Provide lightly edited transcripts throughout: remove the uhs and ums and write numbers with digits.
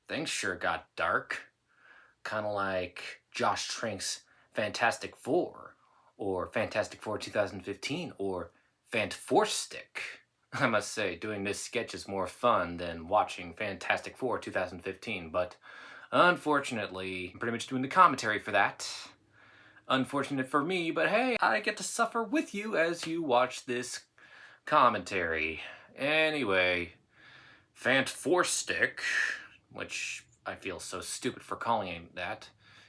things sure got dark. Kind of like Josh Trank's Fantastic Four, or Fantastic Four 2015, or Fant4stick. I must say, doing this sketch is more fun than watching Fantastic Four 2015, but unfortunately, I'm pretty much doing the commentary for that. Unfortunate for me, but hey, I get to suffer with you as you watch this commentary. Anyway, Fant4stick, which I feel so stupid for calling it that,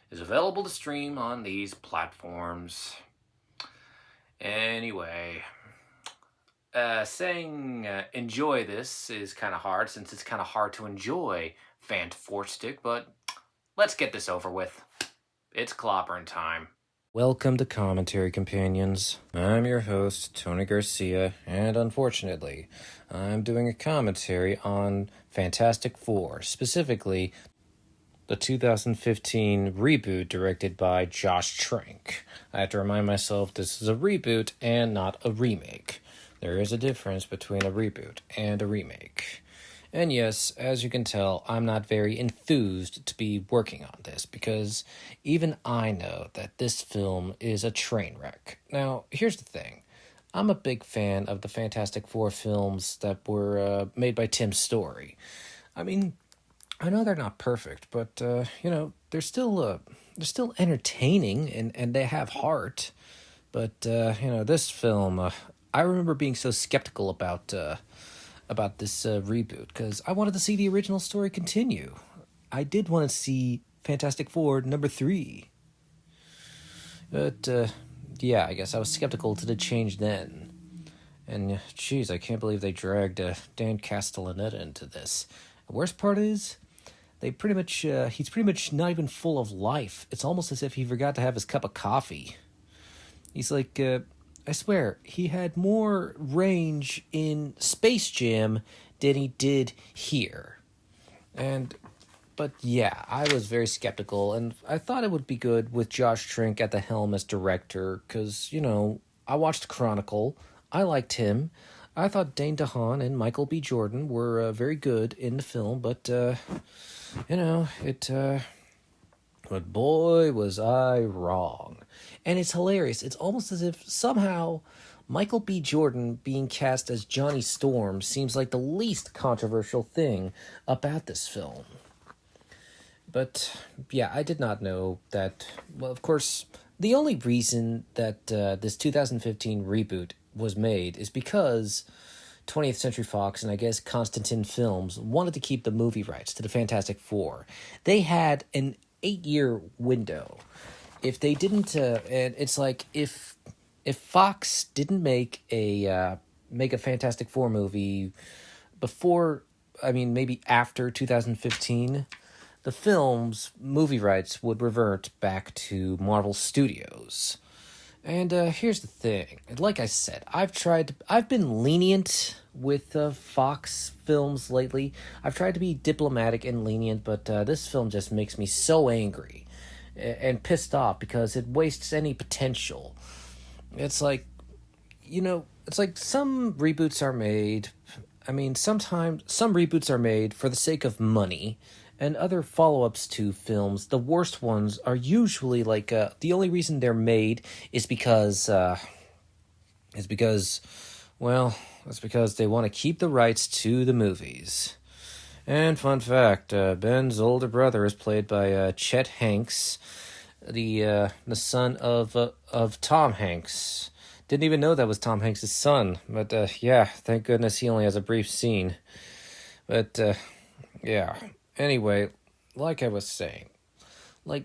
is available to stream on these platforms. Anyway, saying enjoy this is kind of hard since it's kind of hard to enjoy Fant4stick, but let's get this over with. It's clobbering time. Welcome to Commentary Companions. I'm your host, Tony Garcia, and unfortunately, I'm doing a commentary on Fantastic Four, specifically the 2015 reboot directed by Josh Trank. I have to remind myself this is a reboot and not a remake. There is a difference between a reboot and a remake. And yes, as you can tell, I'm not very enthused to be working on this because even I know that this film is a train wreck. Now, here's the thing. I'm a big fan of the Fantastic Four films that were made by Tim Story. I mean, I know they're not perfect, but they're still entertaining and they have heart. But this film, I remember being so skeptical about this reboot because I wanted to see the original story continue. I did want to see Fantastic Four #3. But yeah, I guess I was skeptical to the change then. And geez, I can't believe they dragged Dan Castellaneta into this. The worst part is, he's pretty much not even full of life. It's almost as if he forgot to have his cup of coffee. He's like, I swear, he had more range in Space Jam than he did here. But yeah, I was very skeptical, and I thought it would be good with Josh Trank at the helm as director, because, I watched Chronicle, I liked him, I thought Dane DeHaan and Michael B. Jordan were very good in the film, but, but boy, was I wrong. And it's hilarious. It's almost as if somehow Michael B. Jordan being cast as Johnny Storm seems like the least controversial thing about this film. But, yeah, I did not know that. Well, of course, the only reason that this 2015 reboot was made is because 20th Century Fox and I guess Constantine Films wanted to keep the movie rights to the Fantastic Four. They had an 8-year window. If they didn't, and it's like if Fox didn't make a Fantastic Four movie before, maybe after 2015, the film's movie rights would revert back to Marvel Studios. And here's the thing. Like I said, I've been lenient with Fox films lately. I've tried to be diplomatic and lenient, but this film just makes me so angry and pissed off because it wastes any potential. It's like, some reboots are made. Sometimes some reboots are made for the sake of money, and other follow-ups to films, the worst ones, are usually the only reason they're made is because it's because they want to keep the rights to the movies. And fun fact, Ben's older brother is played by Chet Hanks, the son of Tom Hanks. Didn't even know that was Tom Hanks' son, but yeah, thank goodness he only has a brief scene. But yeah. Anyway, like I was saying,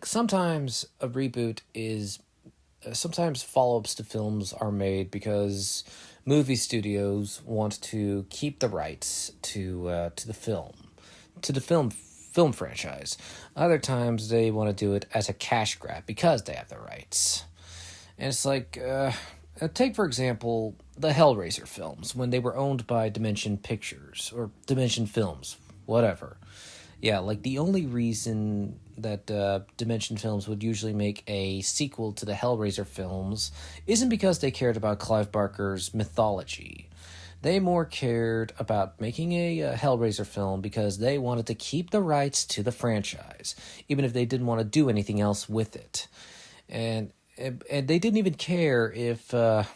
sometimes a reboot is, sometimes follow-ups to films are made because movie studios want to keep the rights to the film franchise. Other times they want to do it as a cash grab because they have the rights. And it's like, take for example the Hellraiser films when they were owned by Dimension Pictures or Dimension Films, whatever. Yeah, the only reason that Dimension Films would usually make a sequel to the Hellraiser films isn't because they cared about Clive Barker's mythology. They more cared about making a Hellraiser film because they wanted to keep the rights to the franchise, even if they didn't want to do anything else with it. And they didn't even care if the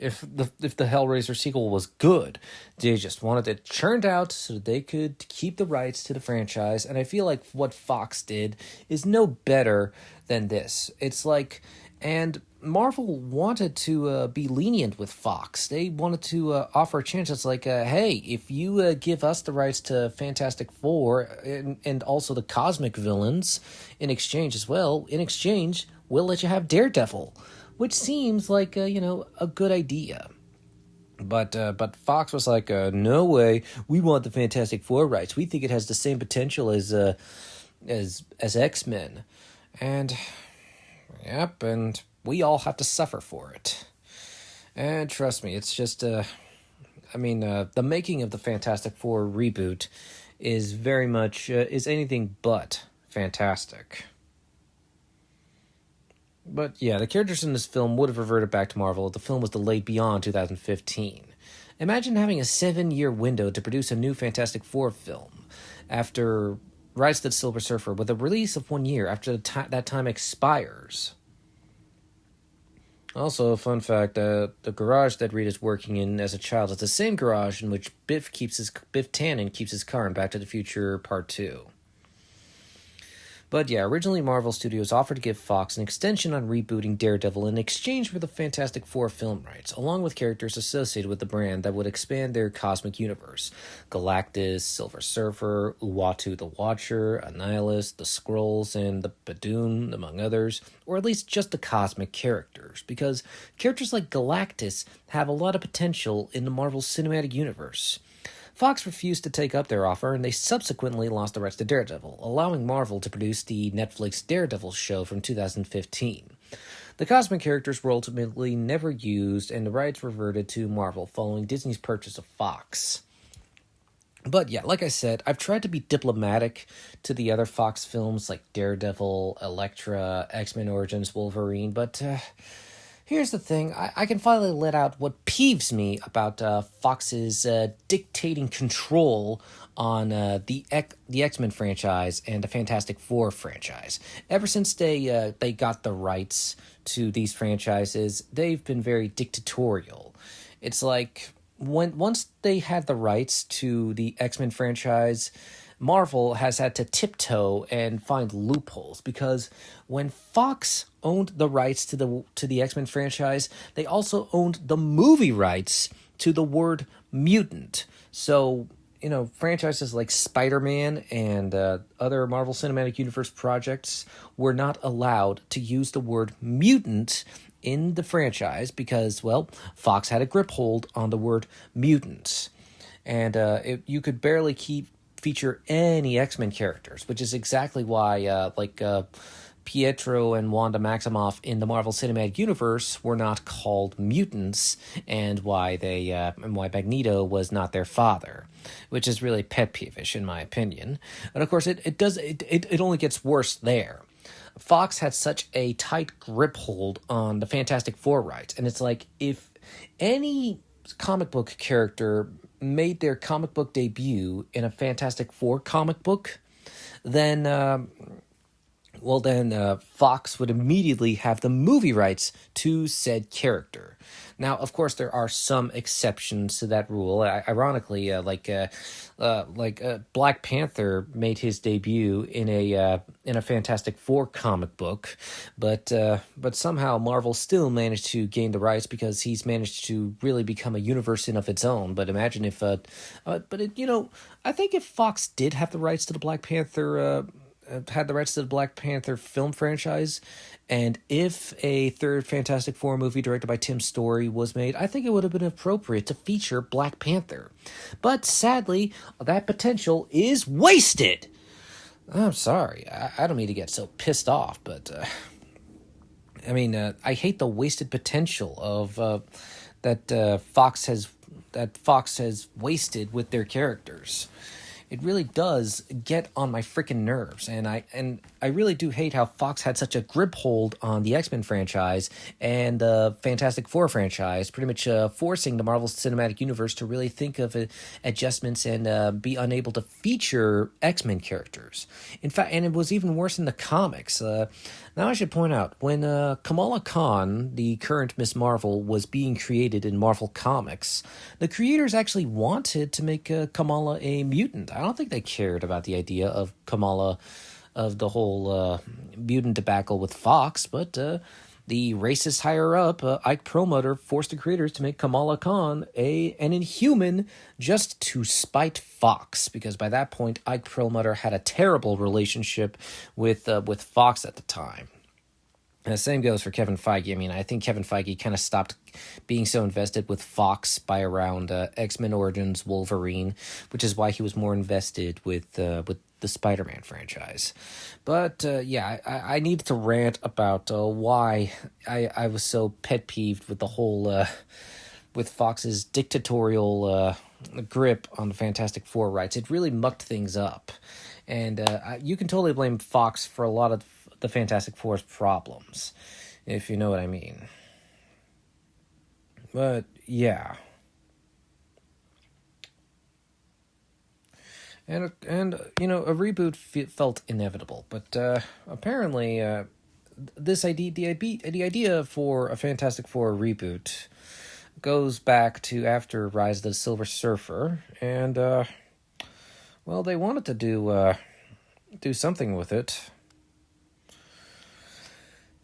Hellraiser sequel was good. They just wanted it churned out so that they could keep the rights to the franchise. And I feel like what Fox did is no better than this. It's like, and Marvel wanted to be lenient with Fox. They wanted to offer a chance. It's like, hey, if you give us the rights to Fantastic Four and also the cosmic villains in exchange as well, in exchange, we'll let you have Daredevil, which seems like a good idea. But Fox was like, no way, we want the Fantastic Four rights. We think it has the same potential as X-Men, and yep, and we all have to suffer for it. And trust me, it's just the making of the Fantastic Four reboot is very much is anything but fantastic. But yeah, the characters in this film would have reverted back to Marvel if the film was delayed beyond 2015. Imagine having a 7-year window to produce a new Fantastic Four film after Rise of the Silver Surfer, with a release of 1 year after that time expires. Also, a fun fact, the garage that Rita's working in as a child is the same garage in which Biff Tannen keeps his car in Back to the Future Part 2. But yeah, originally Marvel Studios offered to give Fox an extension on rebooting Daredevil in exchange for the Fantastic Four film rights, along with characters associated with the brand that would expand their cosmic universe. Galactus, Silver Surfer, Uatu the Watcher, Annihilus, the Skrulls, and the Badoon, among others, or at least just the cosmic characters, because characters like Galactus have a lot of potential in the Marvel Cinematic Universe. Fox refused to take up their offer, and they subsequently lost the rights to Daredevil, allowing Marvel to produce the Netflix Daredevil show from 2015. The cosmic characters were ultimately never used, and the rights reverted to Marvel following Disney's purchase of Fox. But yeah, like I said, I've tried to be diplomatic to the other Fox films like Daredevil, Elektra, X-Men Origins Wolverine, but here's the thing, I can finally let out what peeves me about Fox's dictating control on the X-Men franchise and the Fantastic Four franchise. Ever since they got the rights to these franchises, they've been very dictatorial. It's like, once they had the rights to the X-Men franchise, Marvel has had to tiptoe and find loopholes, because when Fox owned the rights to the X-Men franchise, they also owned the movie rights to the word mutant. So, franchises like Spider-Man and other Marvel Cinematic Universe projects were not allowed to use the word mutant in the franchise because, well, Fox had a grip hold on the word mutant. And you could barely feature any X-Men characters, which is exactly why Pietro and Wanda Maximoff in the Marvel Cinematic Universe were not called mutants, and why Magneto was not their father, which is really pet peevish in my opinion. And of course, it only gets worse there. Fox had such a tight grip hold on the Fantastic Four rights, and it's like, if any comic book character made their comic book debut in a Fantastic Four comic book, then Fox would immediately have the movie rights to said character. Now, of course, there are some exceptions to that rule. Ironically, Black Panther made his debut in a Fantastic Four comic book, but somehow Marvel still managed to gain the rights because he's managed to really become a universe in of its own. But imagine if, I think if Fox did have the rights to the Black Panther. Had the rights to the Black Panther film franchise, and if a third Fantastic Four movie directed by Tim Story was made, I think it would have been appropriate to feature Black Panther. But sadly, that potential is wasted. I'm sorry, I don't mean to get so pissed off, but I hate the wasted potential of that Fox has wasted with their characters. It really does get on my freaking nerves, and I really do hate how Fox had such a grip hold on the X-Men franchise and the Fantastic Four franchise, pretty much forcing the Marvel Cinematic Universe to really think of adjustments and be unable to feature X-Men characters. In fact, and it was even worse in the comics. Now I should point out, when Kamala Khan, the current Miss Marvel, was being created in Marvel Comics, the creators actually wanted to make Kamala a mutant. I don't think they cared about the idea of Kamala, of the whole mutant debacle with Fox, but the racist higher-up, Ike Perlmutter, forced the creators to make Kamala Khan an Inhuman just to spite Fox, because by that point, Ike Perlmutter had a terrible relationship with Fox at the time. And the same goes for Kevin Feige. I mean, I think Kevin Feige kind of stopped being so invested with Fox by around X-Men Origins Wolverine, which is why he was more invested with the Spider-Man franchise. But yeah, I needed to rant about why I was so pet peeved with the whole with Fox's dictatorial grip on the Fantastic Four rights. It really mucked things up, and you can totally blame Fox for a lot of the Fantastic Four's problems, if you know what I mean. But yeah, and you know, a reboot felt inevitable, but apparently this idea, the idea for a Fantastic Four reboot, goes back to after Rise of the Silver Surfer, and well, they wanted to do something with it.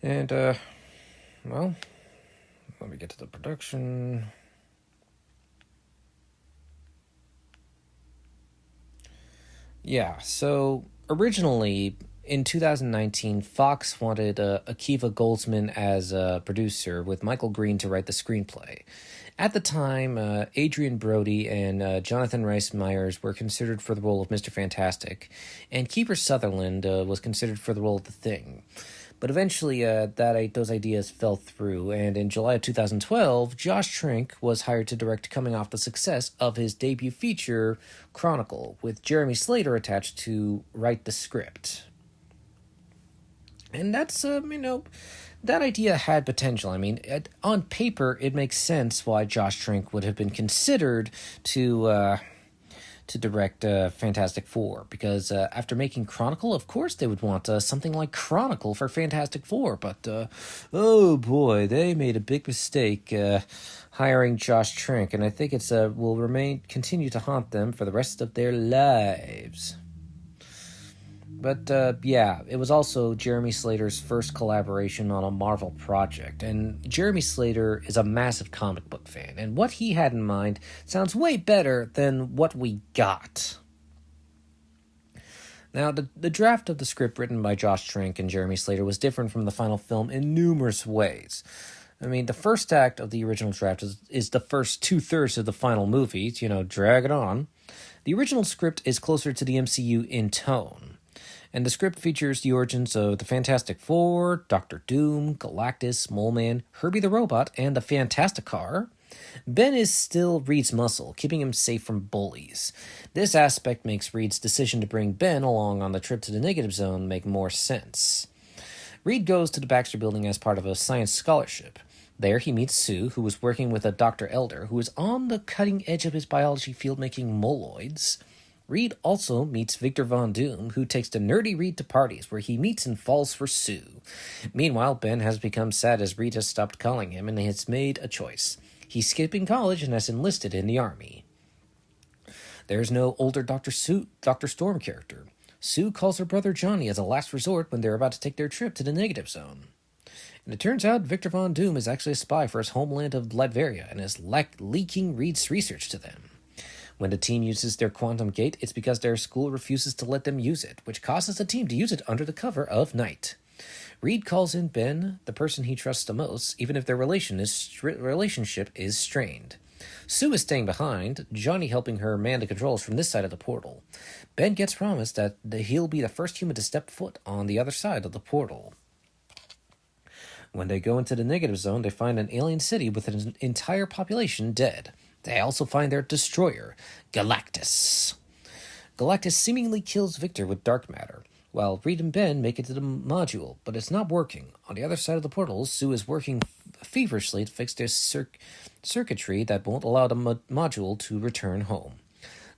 And, well, let me get to the production. Yeah, so originally, in 2019, Fox wanted Akiva Goldsman as a producer, with Michael Green to write the screenplay. At the time, Adrian Brody and Jonathan Rhys Meyers were considered for the role of Mr. Fantastic, and Kiefer Sutherland was considered for the role of The Thing. But eventually, those ideas fell through, and in July of 2012, Josh Trank was hired to direct, coming off the success of his debut feature, Chronicle, with Jeremy Slater attached to write the script. And that's, you know, that idea had potential. I mean, on paper, it makes sense why Josh Trank would have been considered to direct Fantastic Four, because after making Chronicle, of course they would want something like Chronicle for Fantastic Four, but oh boy, they made a big mistake hiring Josh Trank, and I think it's will continue to haunt them for the rest of their lives. But yeah, it was also Jeremy Slater's first collaboration on a Marvel project, and Jeremy Slater is a massive comic book fan, and what he had in mind sounds way better than what we got. Now, the draft of the script written by Josh Trank and Jeremy Slater was different from the final film in numerous ways. I mean, the first act of the original draft is the first 2/3 of the final movie, you know, drag it on. The original script is closer to the MCU in tone, and the script features the origins of the Fantastic Four, Doctor Doom, Galactus, Mole Man, Herbie the Robot, and the Fantastic Car. Ben is still Reed's muscle, keeping him safe from bullies. This aspect makes Reed's decision to bring Ben along on the trip to the Negative Zone make more sense. Reed goes to the Baxter Building as part of a science scholarship. There he meets Sue, who is working with a Dr. Elder, who is on the cutting edge of his biology field making moloids. Reed also meets Victor Von Doom, who takes the nerdy Reed to parties, where he meets and falls for Sue. Meanwhile, Ben has become sad as Reed has stopped calling him and has made a choice. He's skipping college and has enlisted in the army. There's no older Dr. Storm character. Sue calls her brother Johnny as a last resort when they're about to take their trip to the Negative Zone. And it turns out Victor Von Doom is actually a spy for his homeland of Latveria and is leaking Reed's research to them. When the team uses their quantum gate, it's because their school refuses to let them use it, which causes the team to use it under the cover of night. Reed calls in Ben, the person he trusts the most, even if their relationship is strained. Sue is staying behind, Johnny helping her man the controls from this side of the portal. Ben gets promised that he'll be the first human to step foot on the other side of the portal. When they go into the Negative Zone, they find an alien city with an entire population dead. They also find their destroyer, Galactus. Galactus seemingly kills Victor with dark matter, while Reed and Ben make it to the module, but it's not working. On the other side of the portal, Sue is working feverishly to fix their circuitry that won't allow the module to return home.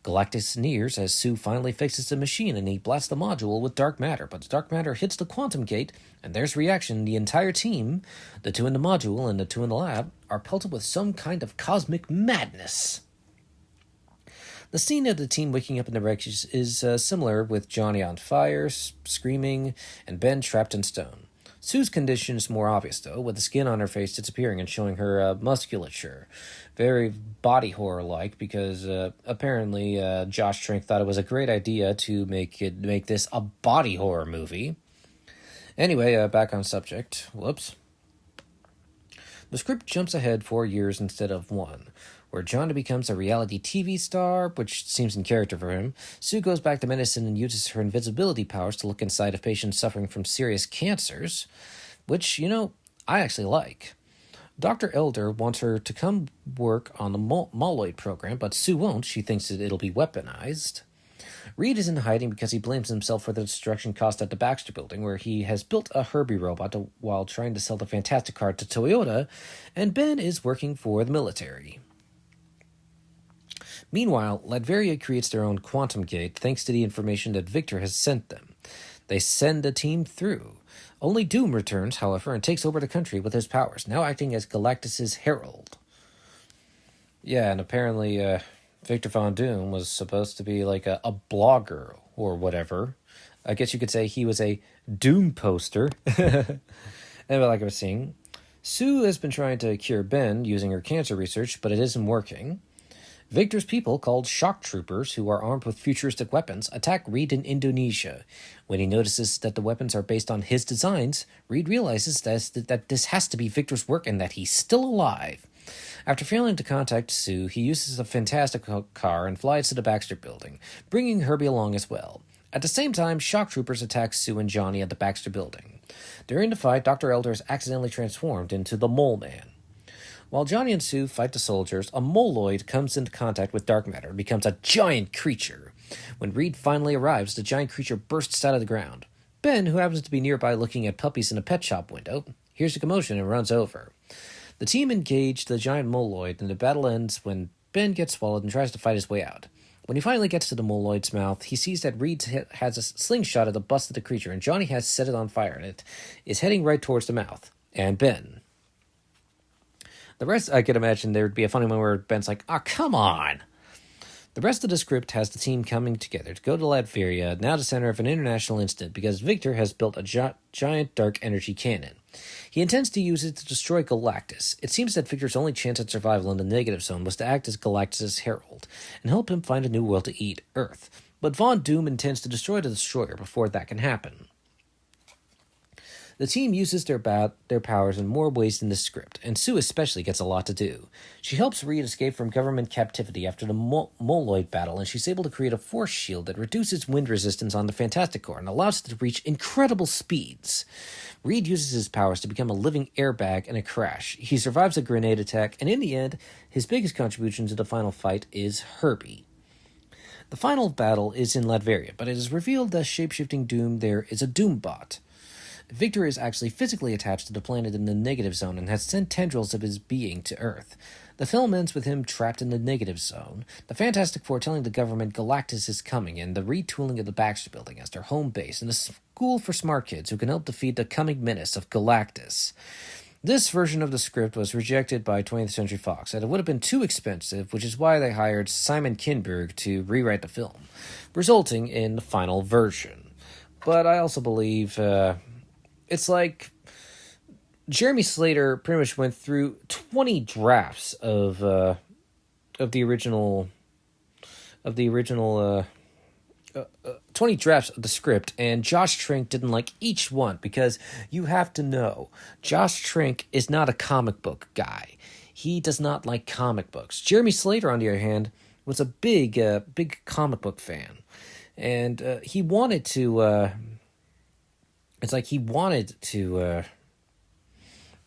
Galactus nears as Sue finally fixes the machine and he blasts the module with dark matter, but the dark matter hits the quantum gate, and there's reaction. The entire team, the two in the module and the two in the lab, are pelted with some kind of cosmic madness. The scene of the team waking up in the wreckage is similar, with Johnny on fire, screaming, and Ben trapped in stone. Sue's condition is more obvious, though, with the skin on her face disappearing and showing her musculature. Very body horror-like, because apparently Josh Trank thought it was a great idea to make this a body horror movie. Anyway, back on subject. Whoops. The script jumps ahead 4 years instead of 1, where Johnny becomes a reality TV star, which seems in character for him. Sue goes back to medicine and uses her invisibility powers to look inside of patients suffering from serious cancers, which, I actually like. Dr. Elder wants her to come work on the Moloid program, but Sue won't. She thinks that it'll be weaponized. Reed is in hiding because he blames himself for the destruction caused at the Baxter Building, where he has built a Herbie robot while trying to sell the Fantastic car to Toyota, and Ben is working for the military. Meanwhile, Latveria creates their own quantum gate thanks to the information that Victor has sent them. They send a team through. Only Doom returns, however, and takes over the country with his powers, now acting as Galactus' herald. Yeah, and apparently Victor Von Doom was supposed to be like a blogger or whatever. I guess you could say he was a Doom poster. Anyway, like I was saying, Sue has been trying to cure Ben using her cancer research, but it isn't working. Victor's people, called shock troopers, who are armed with futuristic weapons, attack Reed in Indonesia. When he notices that the weapons are based on his designs, Reed realizes that this has to be Victor's work and that he's still alive. After failing to contact Sue, he uses a Fantastic car and flies to the Baxter Building, bringing Herbie along as well. At the same time, shock troopers attack Sue and Johnny at the Baxter Building. During the fight, Dr. Elder is accidentally transformed into the Mole Man. While Johnny and Sue fight the soldiers, a moloid comes into contact with dark matter and becomes a giant creature. When Reed finally arrives, the giant creature bursts out of the ground. Ben, who happens to be nearby looking at puppies in a pet shop window, hears a commotion and runs over. The team engage the giant moloid, and the battle ends when Ben gets swallowed and tries to fight his way out. When he finally gets to the moloid's mouth, he sees that Reed has a slingshot at the bust of the creature, and Johnny has set it on fire, and it is heading right towards the mouth. And Ben. The rest, I could imagine there would be a funny moment where Ben's like, come on! The rest of the script has the team coming together to go to Latveria, now the center of an international incident, because Victor has built a giant dark energy cannon. He intends to use it to destroy Galactus. It seems that Victor's only chance at survival in the negative zone was to act as Galactus' herald, and help him find a new world to eat, Earth. But Von Doom intends to destroy the Destroyer before that can happen. The team uses their powers in more ways than the script, and Sue especially gets a lot to do. She helps Reed escape from government captivity after the Moloid battle, and she's able to create a force shield that reduces wind resistance on the Fantastic Core and allows it to reach incredible speeds. Reed uses his powers to become a living airbag in a crash. He survives a grenade attack, and in the end, his biggest contribution to the final fight is Herbie. The final battle is in Latveria, but it is revealed that shapeshifting Doom there is a Doombot. Victor is actually physically attached to the planet in the negative zone and has sent tendrils of his being to Earth. The film ends with him trapped in the negative zone, the Fantastic Four telling the government Galactus is coming, and the retooling of the Baxter Building as their home base, and a school for smart kids who can help defeat the coming menace of Galactus. This version of the script was rejected by 20th Century Fox, and it would have been too expensive, which is why they hired Simon Kinberg to rewrite the film, resulting in the final version. But I also believe it's like Jeremy Slater pretty much went through 20 drafts of the original 20 drafts of the script, and Josh Trank didn't like each one, because you have to know, Josh Trank is not a comic book guy. He does not like comic books. Jeremy Slater, on the other hand, was a big comic book fan, and he wanted to.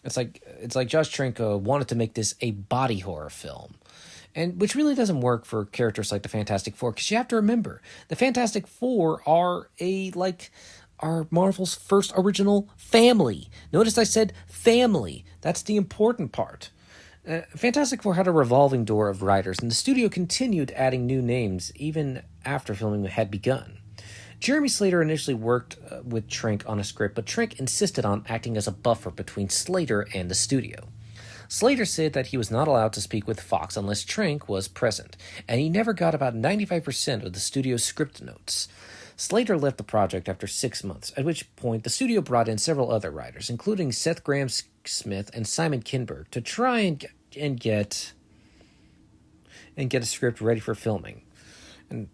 It's like Josh Trank wanted to make this a body horror film, and which really doesn't work for characters like the Fantastic Four, because you have to remember, the Fantastic Four are are Marvel's first original family. Notice I said family. That's the important part. Fantastic Four had a revolving door of writers, and the studio continued adding new names even after filming had begun. Jeremy Slater initially worked with Trank on a script, but Trank insisted on acting as a buffer between Slater and the studio. Slater said that he was not allowed to speak with Fox unless Trank was present, and he never got about 95% of the studio's script notes. Slater left the project after 6 months, at which point the studio brought in several other writers, including Seth Grahame-Smith and Simon Kinberg, to try and get a script ready for filming. And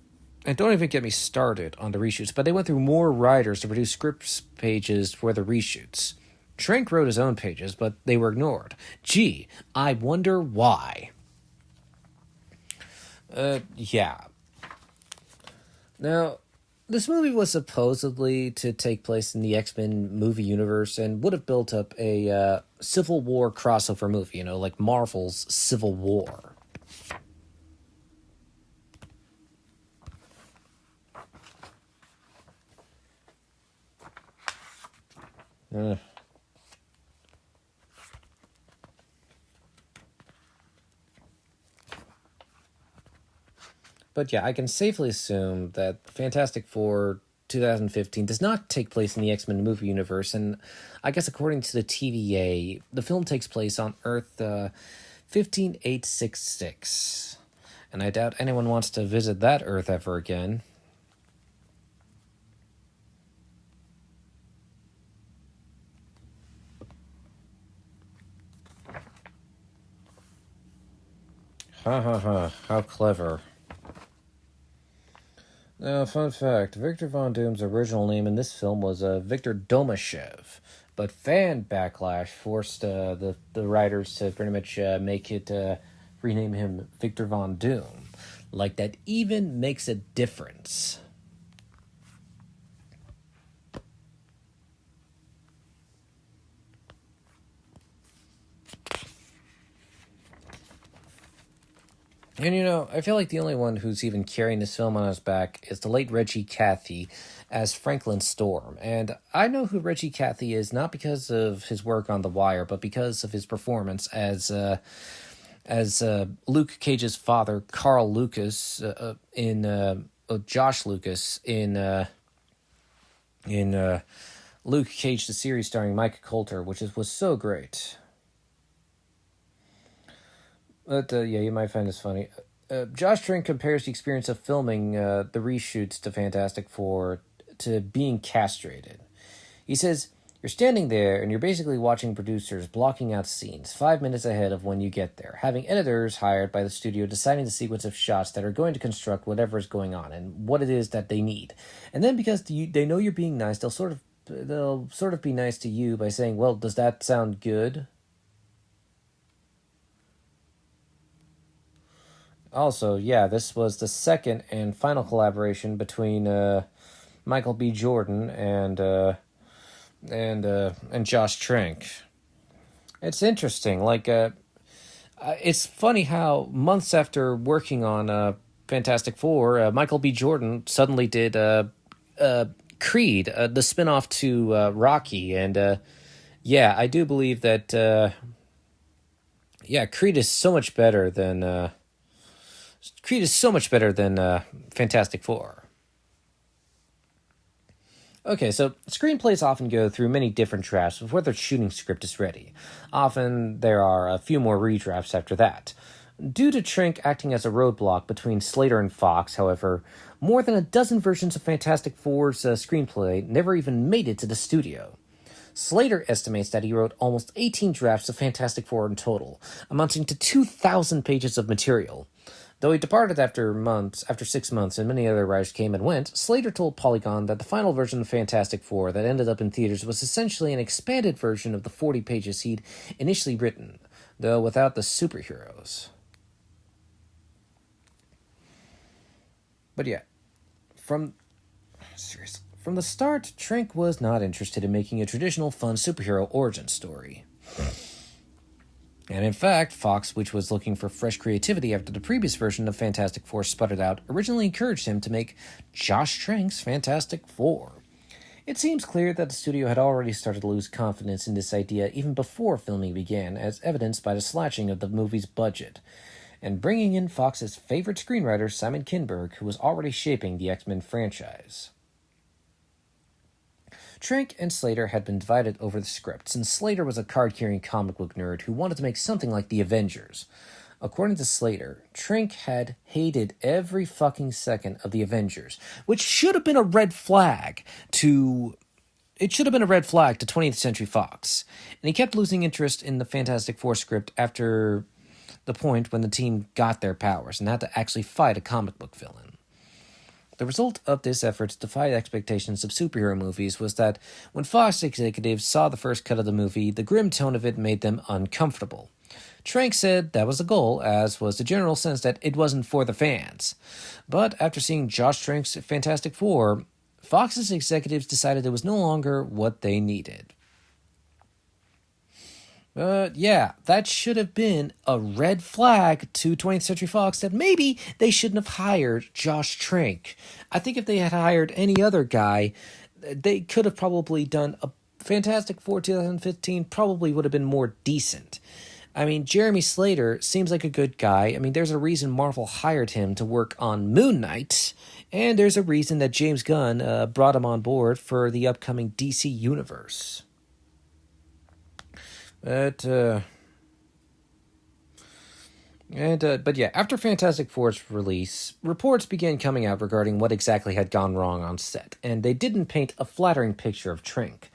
don't even get me started on the reshoots, but they went through more writers to produce script pages for the reshoots. Trank wrote his own pages, but they were ignored. Gee, I wonder why. Yeah. Now, this movie was supposedly to take place in the X-Men movie universe and would have built up a Civil War crossover movie, like Marvel's Civil War. But yeah, I can safely assume that Fantastic Four 2015 does not take place in the X-Men movie universe, and I guess according to the TVA, the film takes place on Earth 15866. And I doubt anyone wants to visit that Earth ever again. Ha ha ha, how clever. Now, fun fact, Victor Von Doom's original name in this film was Victor Domashev, but fan backlash forced the writers to pretty much rename him Victor Von Doom. Like, that even makes a difference. And I feel like the only one who's even carrying this film on his back is the late Reggie Cathy as Franklin Storm. And I know who Reggie Cathy is not because of his work on The Wire, but because of his performance as Luke Cage's father, Carl Lucas, in Josh Lucas in Luke Cage the series starring Mike Coulter, which was so great. But, yeah, you might find this funny. Josh Trank compares the experience of filming the reshoots to Fantastic Four to being castrated. He says, you're standing there and you're basically watching producers blocking out scenes 5 minutes ahead of when you get there, having editors hired by the studio deciding the sequence of shots that are going to construct whatever is going on and what it is that they need. And then because they know you're being nice, they'll sort of be nice to you by saying, well, does that sound good? Also, yeah, this was the second and final collaboration between Michael B. Jordan and Josh Trank. It's interesting. It's funny how months after working on Fantastic Four, Michael B. Jordan suddenly did Creed, the spinoff to Rocky, and yeah, I do believe that Creed is so much better than. Creed is so much better than Fantastic Four. Okay, so screenplays often go through many different drafts before their shooting script is ready. Often there are a few more redrafts after that. Due to Trank acting as a roadblock between Slater and Fox, however, more than a dozen versions of Fantastic Four's screenplay never even made it to the studio. Slater estimates that he wrote almost 18 drafts of Fantastic Four in total, amounting to 2,000 pages of material. Though he departed after 6 months, and many other writers came and went, Slater told Polygon that the final version of Fantastic Four that ended up in theaters was essentially an expanded version of the 40 pages he'd initially written, though without the superheroes. But yeah, from the start, Trank was not interested in making a traditional fun superhero origin story. And in fact, Fox, which was looking for fresh creativity after the previous version of Fantastic Four sputtered out, originally encouraged him to make Josh Trank's Fantastic Four. It seems clear that the studio had already started to lose confidence in this idea even before filming began, as evidenced by the slashing of the movie's budget, and bringing in Fox's favorite screenwriter, Simon Kinberg, who was already shaping the X-Men franchise. Trank and Slater had been divided over the script, since Slater was a card-carrying comic book nerd who wanted to make something like the Avengers. According to Slater, Trank had hated every fucking second of the Avengers, which should have been a red flag to... It should have been a red flag to 20th Century Fox, and he kept losing interest in the Fantastic Four script after the point when the team got their powers and had to actually fight a comic book villain. The result of this effort to defy expectations of superhero movies was that when Fox executives saw the first cut of the movie, the grim tone of it made them uncomfortable. Trank said that was the goal, as was the general sense that it wasn't for the fans. But after seeing Josh Trank's Fantastic Four, Fox's executives decided it was no longer what they needed. Yeah, that should have been a red flag to 20th Century Fox that maybe they shouldn't have hired Josh Trank. I think if they had hired any other guy, they could have probably done a Fantastic Four 2015, probably would have been more decent. I mean, Jeremy Slater seems like a good guy. I mean, there's a reason Marvel hired him to work on Moon Knight, and there's a reason that James Gunn brought him on board for the upcoming DC Universe. But yeah, after Fantastic Four's release, reports began coming out regarding what exactly had gone wrong on set, and they didn't paint a flattering picture of Trank.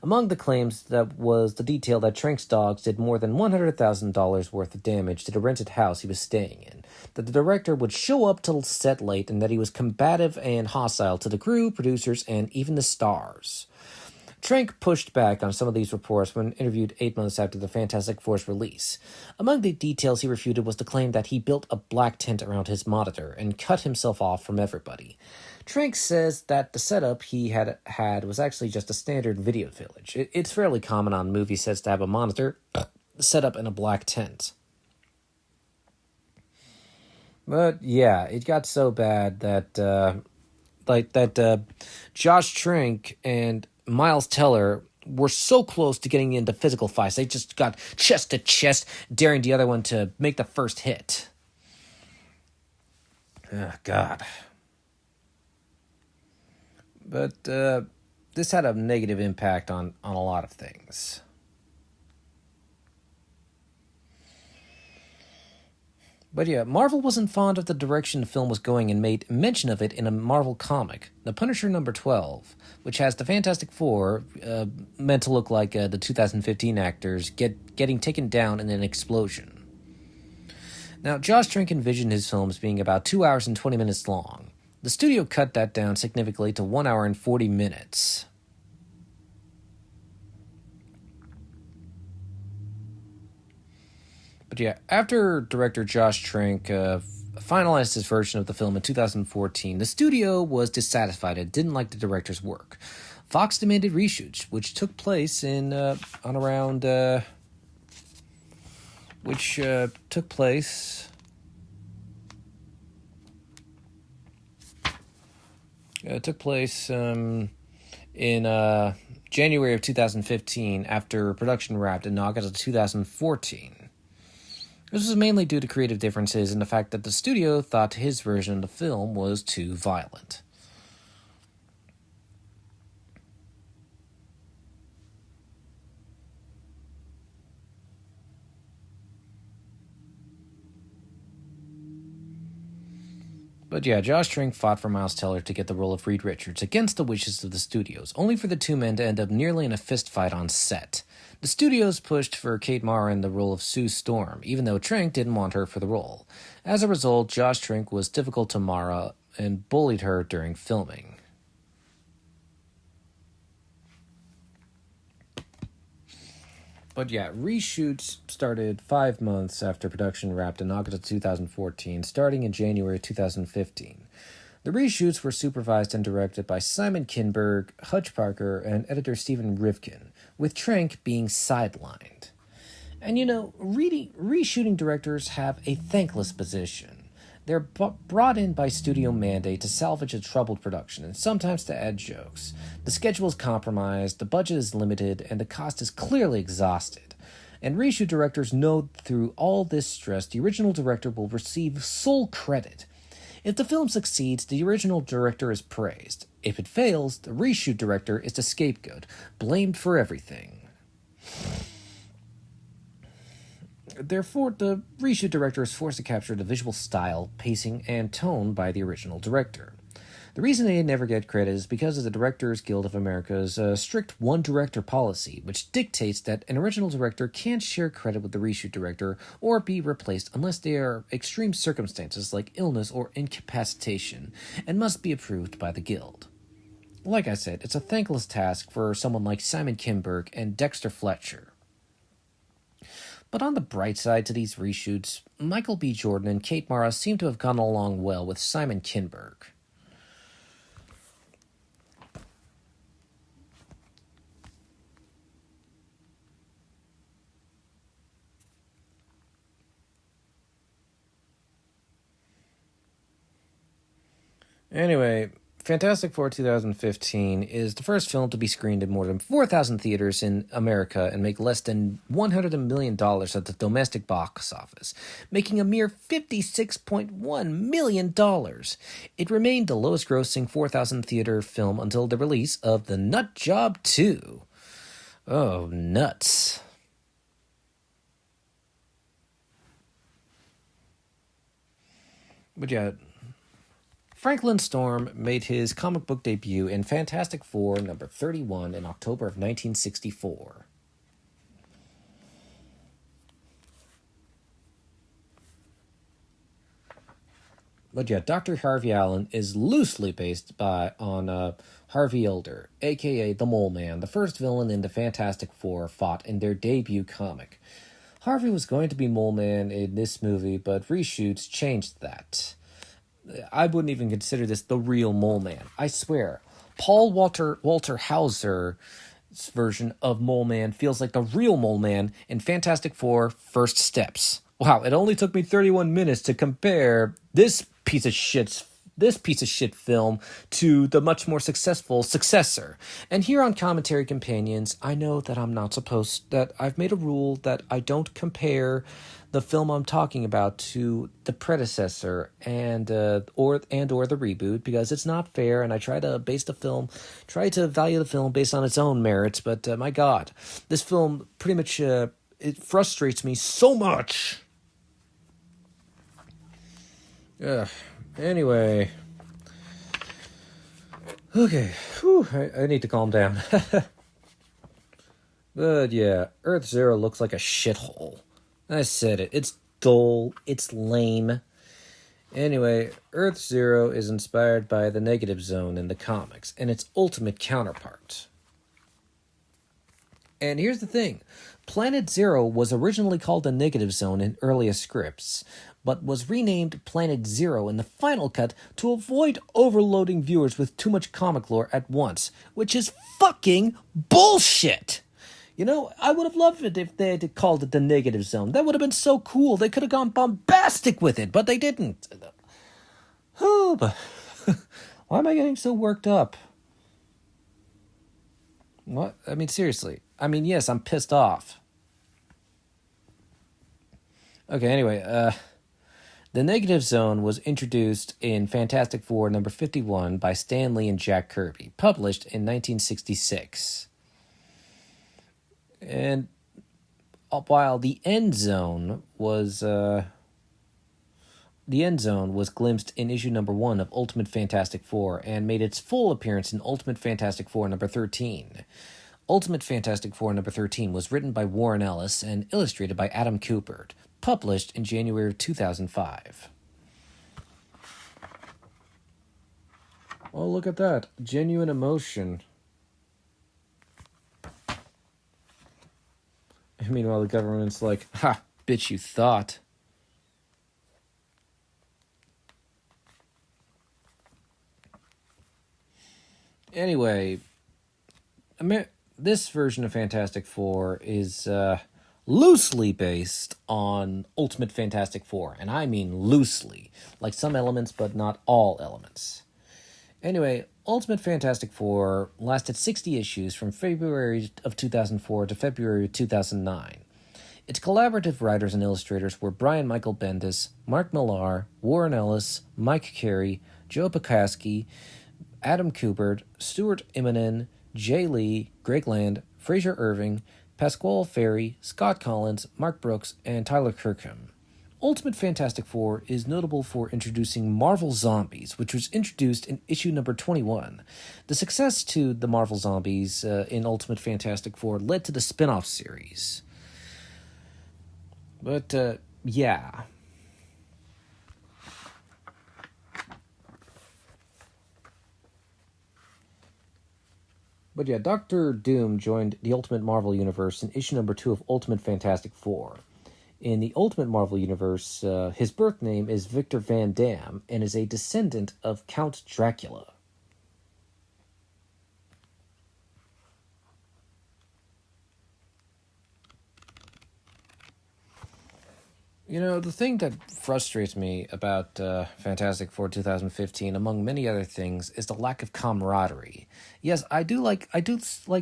Among the claims that was the detail that Trank's dogs did more than $100,000 worth of damage to the rented house he was staying in, that the director would show up to set late, and that he was combative and hostile to the crew, producers, and even the stars. Trank pushed back on some of these reports when interviewed 8 months after the Fantastic Four's release. Among the details he refuted was the claim that he built a black tent around his monitor and cut himself off from everybody. Trank says that the setup he had was actually just a standard video village. It's fairly common on movie sets to have a monitor set up in a black tent. But yeah, it got so bad that Josh Trank and Miles Teller were so close to getting into physical fights. They just got chest to chest, daring the other one to make the first hit. Oh, God. But this had a negative impact on a lot of things. But yeah, Marvel wasn't fond of the direction the film was going and made mention of it in a Marvel comic, The Punisher number 12, which has the Fantastic Four, meant to look like the 2015 actors, getting taken down in an explosion. Now, Josh Trank envisioned his films being about 2 hours and 20 minutes long. The studio cut that down significantly to 1 hour and 40 minutes. But yeah, after director Josh Trank finalized his version of the film in 2014, the studio was dissatisfied and didn't like the director's work. Fox demanded reshoots, which took place in in January of 2015 after production wrapped in August of 2014. This was mainly due to creative differences and the fact that the studio thought his version of the film was too violent. But yeah, Josh Trank fought for Miles Teller to get the role of Reed Richards against the wishes of the studios, only for the two men to end up nearly in a fistfight on set. The studios pushed for Kate Mara in the role of Sue Storm, even though Trank didn't want her for the role. As a result, Josh Trank was difficult to Mara and bullied her during filming. But yeah, reshoots started 5 months after production wrapped in August of 2014, starting in January 2015. The reshoots were supervised and directed by Simon Kinberg, Hutch Parker, and editor Stephen Rivkin, with Trank being sidelined. And reshooting directors have a thankless position. They're brought in by studio mandate to salvage a troubled production and sometimes to add jokes. The schedule is compromised, the budget is limited, and the cost is clearly exhausted. And reshoot directors know through all this stress, the original director will receive sole credit. If the film succeeds, the original director is praised. If it fails, the reshoot director is the scapegoat, blamed for everything. Therefore, the reshoot director is forced to capture the visual style, pacing, and tone by the original director. The reason they never get credit is because of the Directors Guild of America's strict one-director policy, which dictates that an original director can't share credit with the reshoot director or be replaced unless there are extreme circumstances like illness or incapacitation, and must be approved by the Guild. Like I said, it's a thankless task for someone like Simon Kinberg and Dexter Fletcher. But on the bright side to these reshoots, Michael B. Jordan and Kate Mara seem to have gone along well with Simon Kinberg. Anyway, Fantastic Four 2015 is the first film to be screened in more than 4,000 theaters in America and make less than $100 million at the domestic box office, making a mere $56.1 million. It remained the lowest grossing 4,000 theater film until the release of The Nut Job 2. Oh, nuts. But yeah, Franklin Storm made his comic book debut in Fantastic Four number 31 in October of 1964. But yeah, Dr. Harvey Allen is loosely based on Harvey Elder, a.k.a. the Mole Man, the first villain in the Fantastic Four fought in their debut comic. Harvey was going to be Mole Man in this movie, but reshoots changed that. I wouldn't even consider this the real Mole Man. I swear. Paul Walter Hauser's version of Mole Man feels like the real Mole Man in Fantastic Four First Steps. Wow, it only took me 31 minutes to compare this piece of shit film to the much more successful successor. And here on Commentary Companions, I know that I've made a rule that I don't compare the film I'm talking about to the predecessor or the reboot, because it's not fair, and I try to value the film based on its own merits, but my God, this film pretty much, it frustrates me so much. Anyway. Okay. Whew, I need to calm down. But yeah, Earth Zero looks like a shithole. I said it. It's dull. It's lame. Anyway, Earth Zero is inspired by the Negative Zone in the comics and its ultimate counterpart. And here's the thing. Planet Zero was originally called the Negative Zone in earlier scripts, but was renamed Planet Zero in the final cut to avoid overloading viewers with too much comic lore at once, which is fucking bullshit! You know, I would have loved it if they had called it the Negative Zone. That would have been so cool. They could have gone bombastic with it, but they didn't. Oh, but why am I getting so worked up? What? I mean, seriously. I mean, yes, I'm pissed off. Okay, anyway, the Negative Zone was introduced in Fantastic Four number 51 by Stan Lee and Jack Kirby, published in 1966. And while the End Zone was glimpsed in issue number 1 of Ultimate Fantastic Four and made its full appearance in Ultimate Fantastic Four number 13. Ultimate Fantastic Four number 13 was written by Warren Ellis and illustrated by Adam Kubert, published in January of 2005. Oh, look at that. Genuine emotion. Meanwhile, the government's like, ha, bitch, you thought. Anyway, this version of Fantastic Four is loosely based on Ultimate Fantastic Four, and I mean loosely, like some elements, but not all elements. Anyway, Ultimate Fantastic Four lasted 60 issues from February of 2004 to February of 2009. Its collaborative writers and illustrators were Brian Michael Bendis, Mark Millar, Warren Ellis, Mike Carey, Joe Pekoski, Adam Kubert, Stuart Immonen, Jay Lee, Greg Land, Fraser Irving, Pasquale Ferry, Scott Collins, Mark Brooks, and Tyler Kirkham. Ultimate Fantastic Four is notable for introducing Marvel Zombies, which was introduced in issue number 21. The success to the Marvel Zombies in Ultimate Fantastic Four led to the spin-off series. But, yeah. But yeah, Doctor Doom joined the Ultimate Marvel Universe in issue number 2 of Ultimate Fantastic Four. In the Ultimate Marvel Universe, his birth name is Victor Van Dam and is a descendant of Count Dracula. You know, the thing that frustrates me about Fantastic Four 2015, among many other things, is the lack of camaraderie. Yes, I do like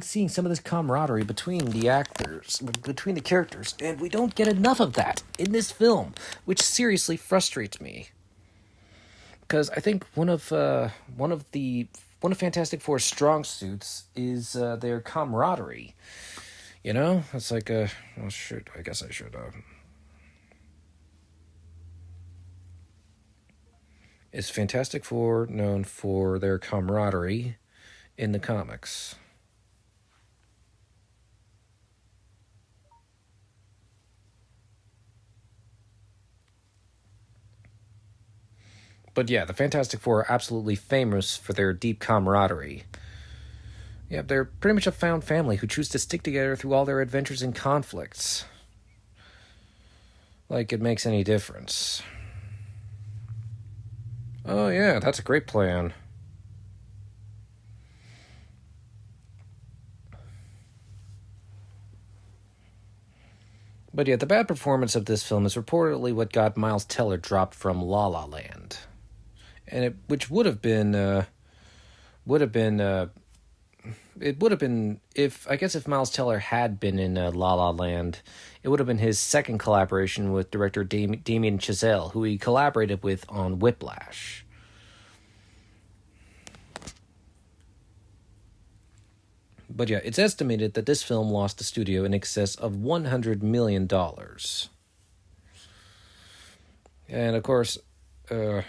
seeing some of this camaraderie between the actors, between the characters, and we don't get enough of that in this film, which seriously frustrates me. Because I think one of Fantastic Four's strong suits is their camaraderie. You know, it's like I guess I should. Is Fantastic Four known for their camaraderie in the comics? But yeah, the Fantastic Four are absolutely famous for their deep camaraderie. Yeah, they're pretty much a found family who choose to stick together through all their adventures and conflicts. Like it makes any difference. Oh yeah, that's a great plan. But yeah, the bad performance of this film is reportedly what got Miles Teller dropped from La La Land, and which would have been if Miles Teller had been in La La Land, it would have been his second collaboration with director Damien Chazelle, who he collaborated with on Whiplash. But yeah, it's estimated that this film lost the studio in excess of $100 million. And of course, it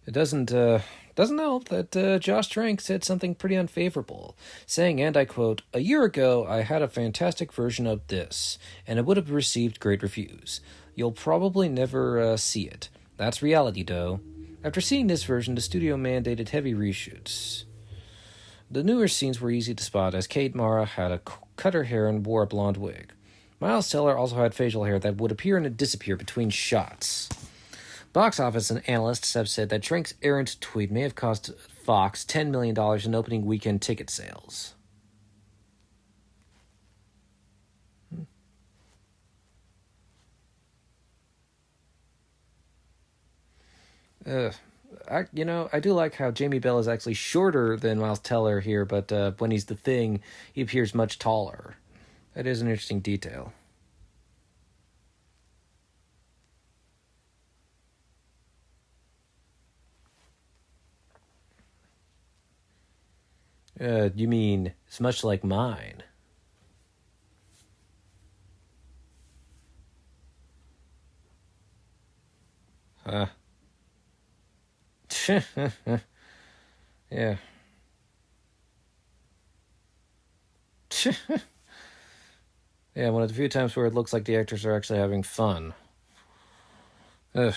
doesn't help that Josh Trank said something pretty unfavorable, saying, and I quote, "A year ago, I had a fantastic version of this, and it would have received great reviews. You'll probably never see it. That's reality, though. After seeing this version, the studio mandated heavy reshoots. The newer scenes were easy to spot, as Kate Mara had cut her hair and wore a blonde wig. Miles Teller also had facial hair that would appear and disappear between shots." Box office and analysts have said that Trank's errant tweet may have cost Fox $10 million in opening weekend ticket sales. I do like how Jamie Bell is actually shorter than Miles Teller here, but when he's the Thing, he appears much taller. That is an interesting detail. You mean it's much like mine? Huh? Yeah. Yeah, one of the few times where it looks like the actors are actually having fun. Ugh.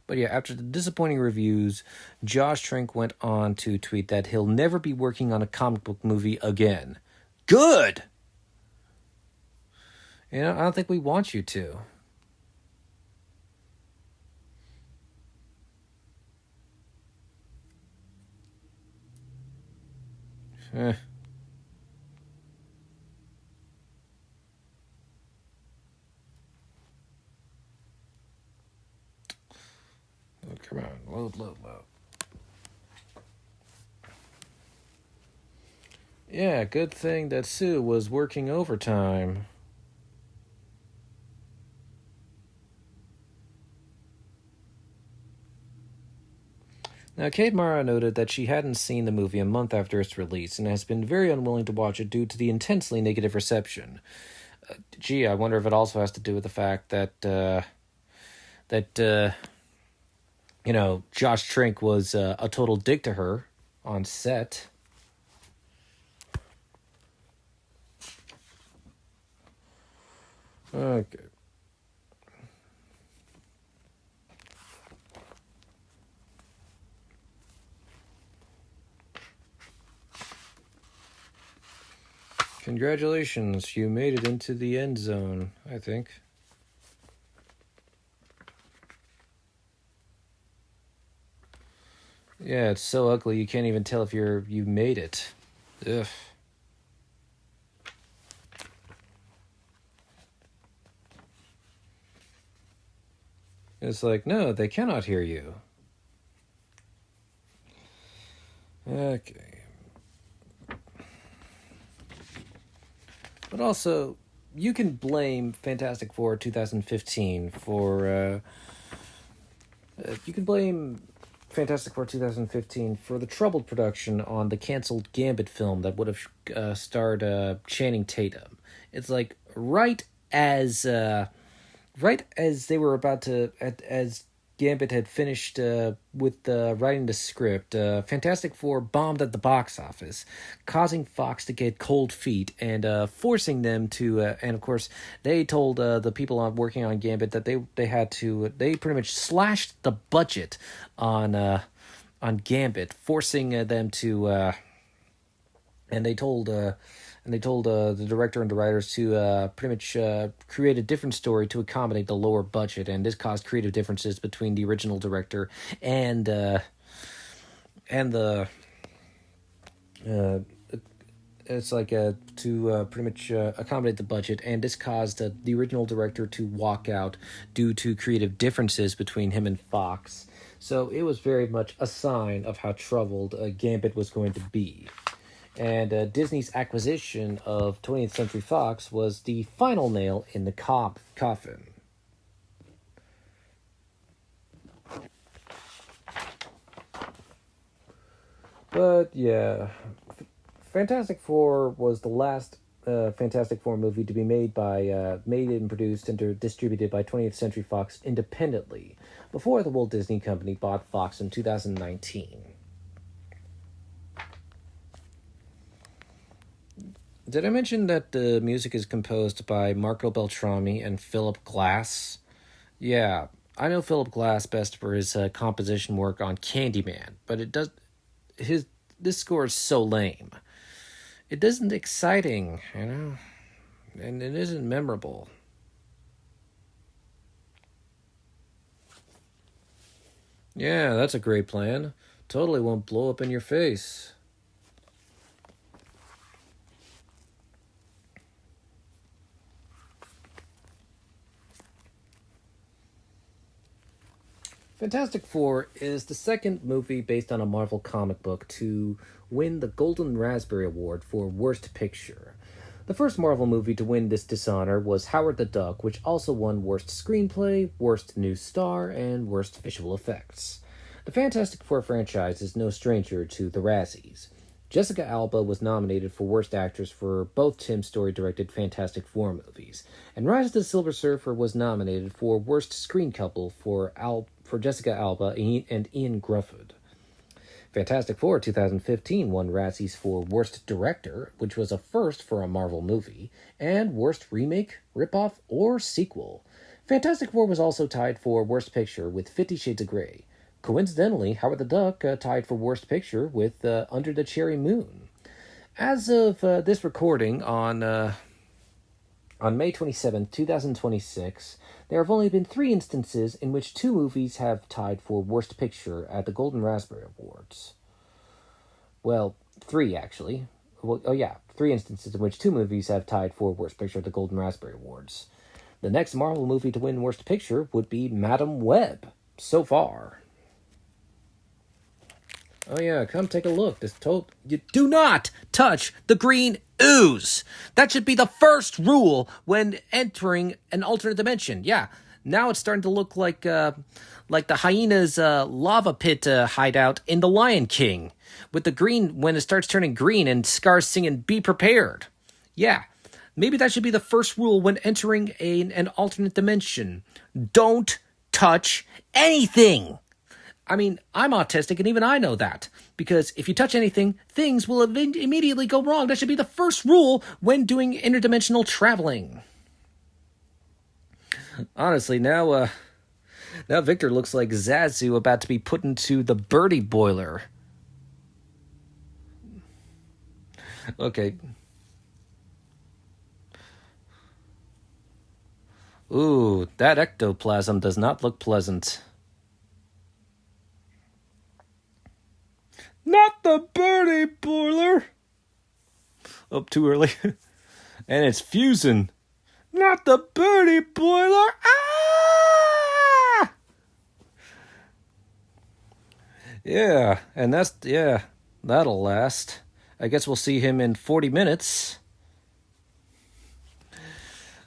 But yeah, after the disappointing reviews, Josh Trank went on to tweet that he'll never be working on a comic book movie again. Good! I don't think we want you to. Load. Yeah, good thing that Sue was working overtime. Now, Kate Mara noted that she hadn't seen the movie a month after its release and has been very unwilling to watch it due to the intensely negative reception. I wonder if it also has to do with the fact that Josh Trank was a total dick to her on set. Okay. Congratulations, you made it into the end zone, I think. Yeah, it's so ugly you can't even tell if you made it. Ugh. It's like, no, they cannot hear you. Okay. But also, you can blame Fantastic Four 2015 for... you can blame Fantastic Four 2015 for the troubled production on the canceled Gambit film that would have starred Channing Tatum. It's like, right as they were about to... as Gambit had finished with writing the script, Fantastic Four bombed at the box office, causing Fox to get cold feet and forcing them to. And of course, they told the people working on Gambit that they pretty much slashed the budget on Gambit, forcing them to. And they told the director and the writers to pretty much create a different story to accommodate the lower budget, and this caused creative differences between the original director and the it's like to pretty much accommodate the budget, and this caused the original director to walk out due to creative differences between him and Fox. So it was very much a sign of how troubled Gambit was going to be. And Disney's acquisition of 20th Century Fox was the final nail in the coffin. But yeah, Fantastic Four was the last Fantastic Four movie to be made and produced and distributed by 20th Century Fox independently, before the Walt Disney Company bought Fox in 2019. Did I mention that the music is composed by Marco Beltrami and Philip Glass? Yeah, I know Philip Glass best for his composition work on Candyman, but this score is so lame. It isn't exciting, and it isn't memorable. Yeah, that's a great plan. Totally won't blow up in your face. Fantastic Four is the second movie based on a Marvel comic book to win the Golden Raspberry Award for Worst Picture. The first Marvel movie to win this dishonor was Howard the Duck, which also won Worst Screenplay, Worst New Star, and Worst Visual Effects. The Fantastic Four franchise is no stranger to the Razzies. Jessica Alba was nominated for Worst Actress for both Tim Story-directed Fantastic Four movies, and Rise of the Silver Surfer was nominated for Worst Screen Couple for Jessica Alba and Ian Grufford. Fantastic Four 2015 won Razzies for Worst Director, which was a first for a Marvel movie, and Worst Remake, Ripoff, or Sequel. Fantastic Four was also tied for Worst Picture with 50 Shades of Grey. Coincidentally, Howard the Duck tied for Worst Picture with Under the Cherry Moon. As of this recording on May 27, 2026, there have only been 3 instances in which 2 movies have tied for Worst Picture at the Golden Raspberry Awards. Well, 3 actually. 3 instances in which 2 movies have tied for Worst Picture at the Golden Raspberry Awards. The next Marvel movie to win Worst Picture would be Madam Web, so far. Oh yeah, come take a look. You do not touch the green ooze. That should be the first rule when entering an alternate dimension. Yeah, now it's starting to look like the hyena's lava pit hideout in The Lion King, with the green when it starts turning green and Scar's singing "Be Prepared." Yeah, maybe that should be the first rule when entering an alternate dimension. Don't touch anything. I mean, I'm autistic, and even I know that. Because if you touch anything, things will immediately go wrong. That should be the first rule when doing interdimensional traveling. Honestly, now Victor looks like Zazu about to be put into the birdie boiler. Okay. Ooh, that ectoplasm does not look pleasant. Not the birdie boiler! Oh, too early. And it's fusing. Not the birdie boiler! Ah! Yeah, and that'll last. I guess we'll see him in 40 minutes.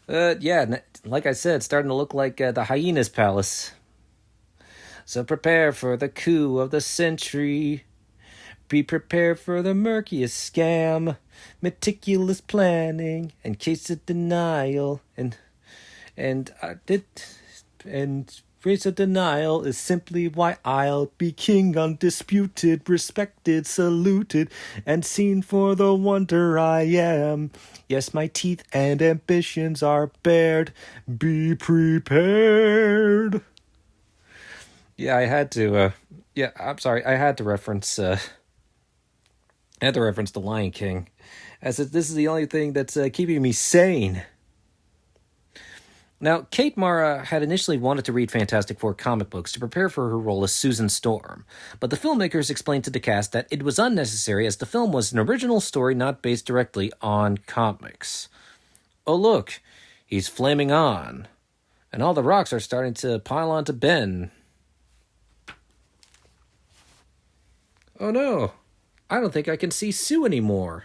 Like I said, starting to look like the hyena's palace. So prepare for the coup of the century. Be prepared for the murkiest scam, meticulous planning, and case of denial, and race of denial is simply why I'll be king undisputed, respected, saluted, and seen for the wonder I am. Yes, my teeth and ambitions are bared. Be prepared. Yeah, I had to. I'm sorry. I had to reference. I had to reference The Lion King, as this is the only thing that's keeping me sane. Now, Kate Mara had initially wanted to read Fantastic Four comic books to prepare for her role as Susan Storm, but the filmmakers explained to the cast that it was unnecessary as the film was an original story not based directly on comics. Oh look, he's flaming on, and all the rocks are starting to pile onto Ben. Oh no, I don't think I can see Sue anymore.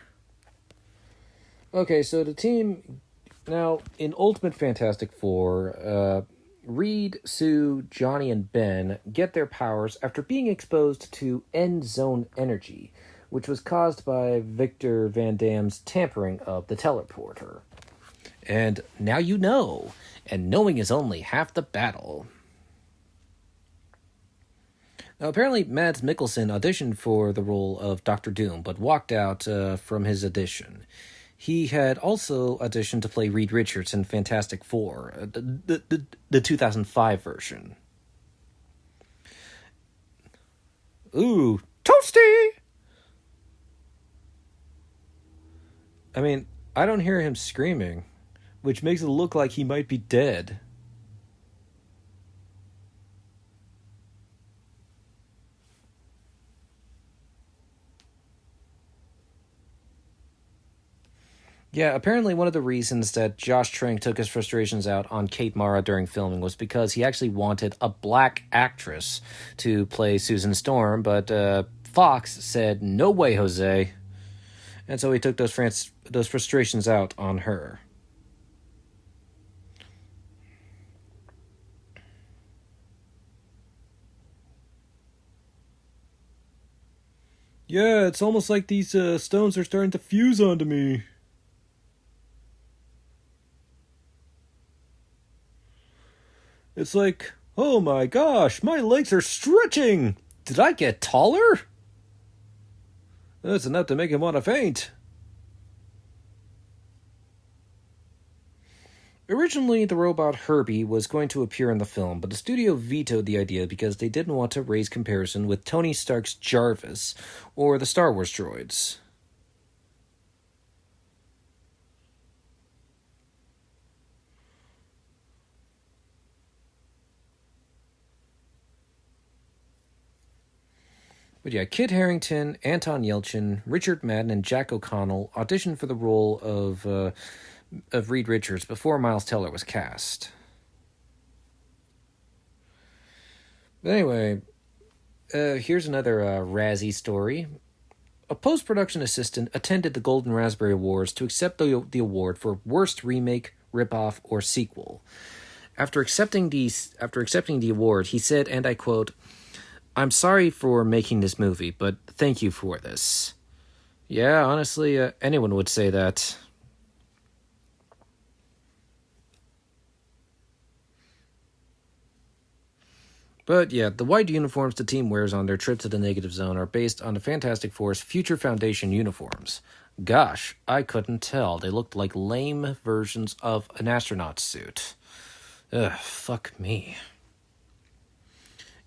Okay, so the team... Now, in Ultimate Fantastic Four, Reed, Sue, Johnny, and Ben get their powers after being exposed to end zone energy, which was caused by Victor Van Dam's tampering of the teleporter. And now you know, and knowing is only half the battle. Now, apparently, Mads Mikkelsen auditioned for the role of Dr. Doom, but walked out from his audition. He had also auditioned to play Reed Richards in Fantastic Four, the 2005 version. Ooh, toasty! I mean, I don't hear him screaming, which makes it look like he might be dead. Yeah, apparently one of the reasons that Josh Trank took his frustrations out on Kate Mara during filming was because he actually wanted a black actress to play Susan Storm, but Fox said, "No way, Jose." And so he took those frustrations out on her. Yeah, it's almost like these stones are starting to fuse onto me. It's like, oh my gosh, my legs are stretching! Did I get taller? That's enough to make him want to faint. Originally, the robot Herbie was going to appear in the film, but the studio vetoed the idea because they didn't want to raise comparison with Tony Stark's Jarvis or the Star Wars droids. But yeah, Kit Harington, Anton Yelchin, Richard Madden, and Jack O'Connell auditioned for the role of Reed Richards before Miles Teller was cast. But anyway, Here's another Razzie story. A post-production assistant attended the Golden Raspberry Awards to accept the award for Worst Remake, Ripoff, or Sequel. After accepting the award, he said, and I quote, "I'm sorry for making this movie, but thank you for this." Yeah, honestly, anyone would say that. But yeah, the white uniforms the team wears on their trip to the negative zone are based on the Fantastic Four's Future Foundation uniforms. Gosh, I couldn't tell. They looked like lame versions of an astronaut suit. Ugh, fuck me.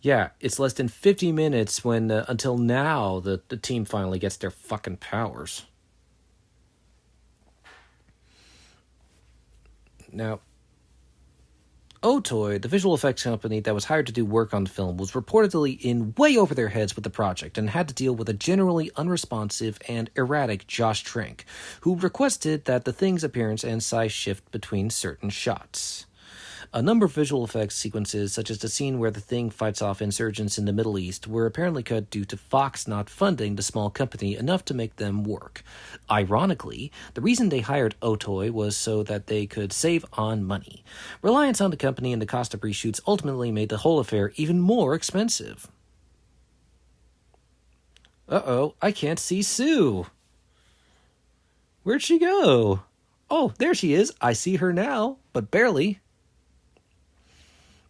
Yeah, it's less than 50 minutes when until now the team finally gets their fucking powers. Now, Otoy, the visual effects company that was hired to do work on the film, was reportedly in way over their heads with the project and had to deal with a generally unresponsive and erratic Josh Trank, who requested that the Thing's appearance and size shift between certain shots. A number of visual effects sequences, such as the scene where the Thing fights off insurgents in the Middle East, were apparently cut due to Fox not funding the small company enough to make them work. Ironically, the reason they hired Otoy was so that they could save on money. Reliance on the company and the cost of reshoots ultimately made the whole affair even more expensive. Uh-oh, I can't see Sue. Where'd she go? Oh, there she is. I see her now, but barely.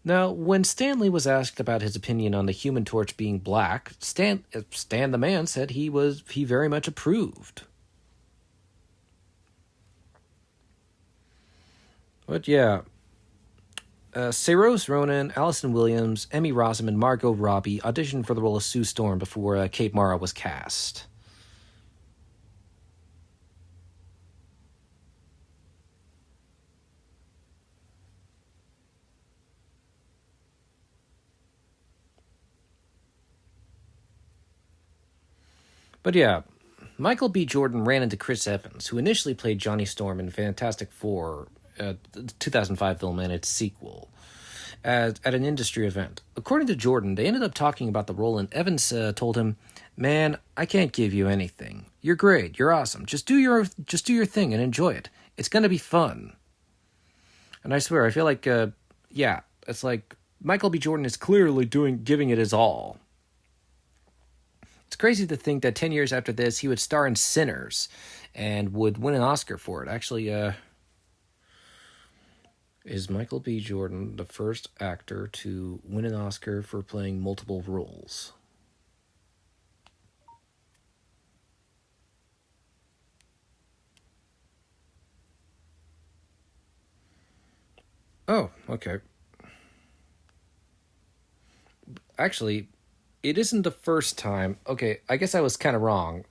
Now, when Stanley was asked about his opinion on the Human Torch being black, Stan the Man said he very much approved. But yeah, Saoirse Ronan, Allison Williams, Emmy Rossum, and Margot Robbie auditioned for the role of Sue Storm before Kate Mara was cast. But yeah, Michael B. Jordan ran into Chris Evans, who initially played Johnny Storm in Fantastic Four, the 2005 film and its sequel, at an industry event. According to Jordan, they ended up talking about the role, and Evans told him, "Man, I can't give you anything. You're great. You're awesome. Just do your thing and enjoy it. It's gonna be fun." And I swear, I feel like, it's like Michael B. Jordan is clearly giving it his all. It's crazy to think that 10 years after this, he would star in Sinners and would win an Oscar for it. Actually, is Michael B. Jordan the first actor to win an Oscar for playing multiple roles? Oh, okay. Actually, it isn't the first time. Okay, I guess I was kind of wrong.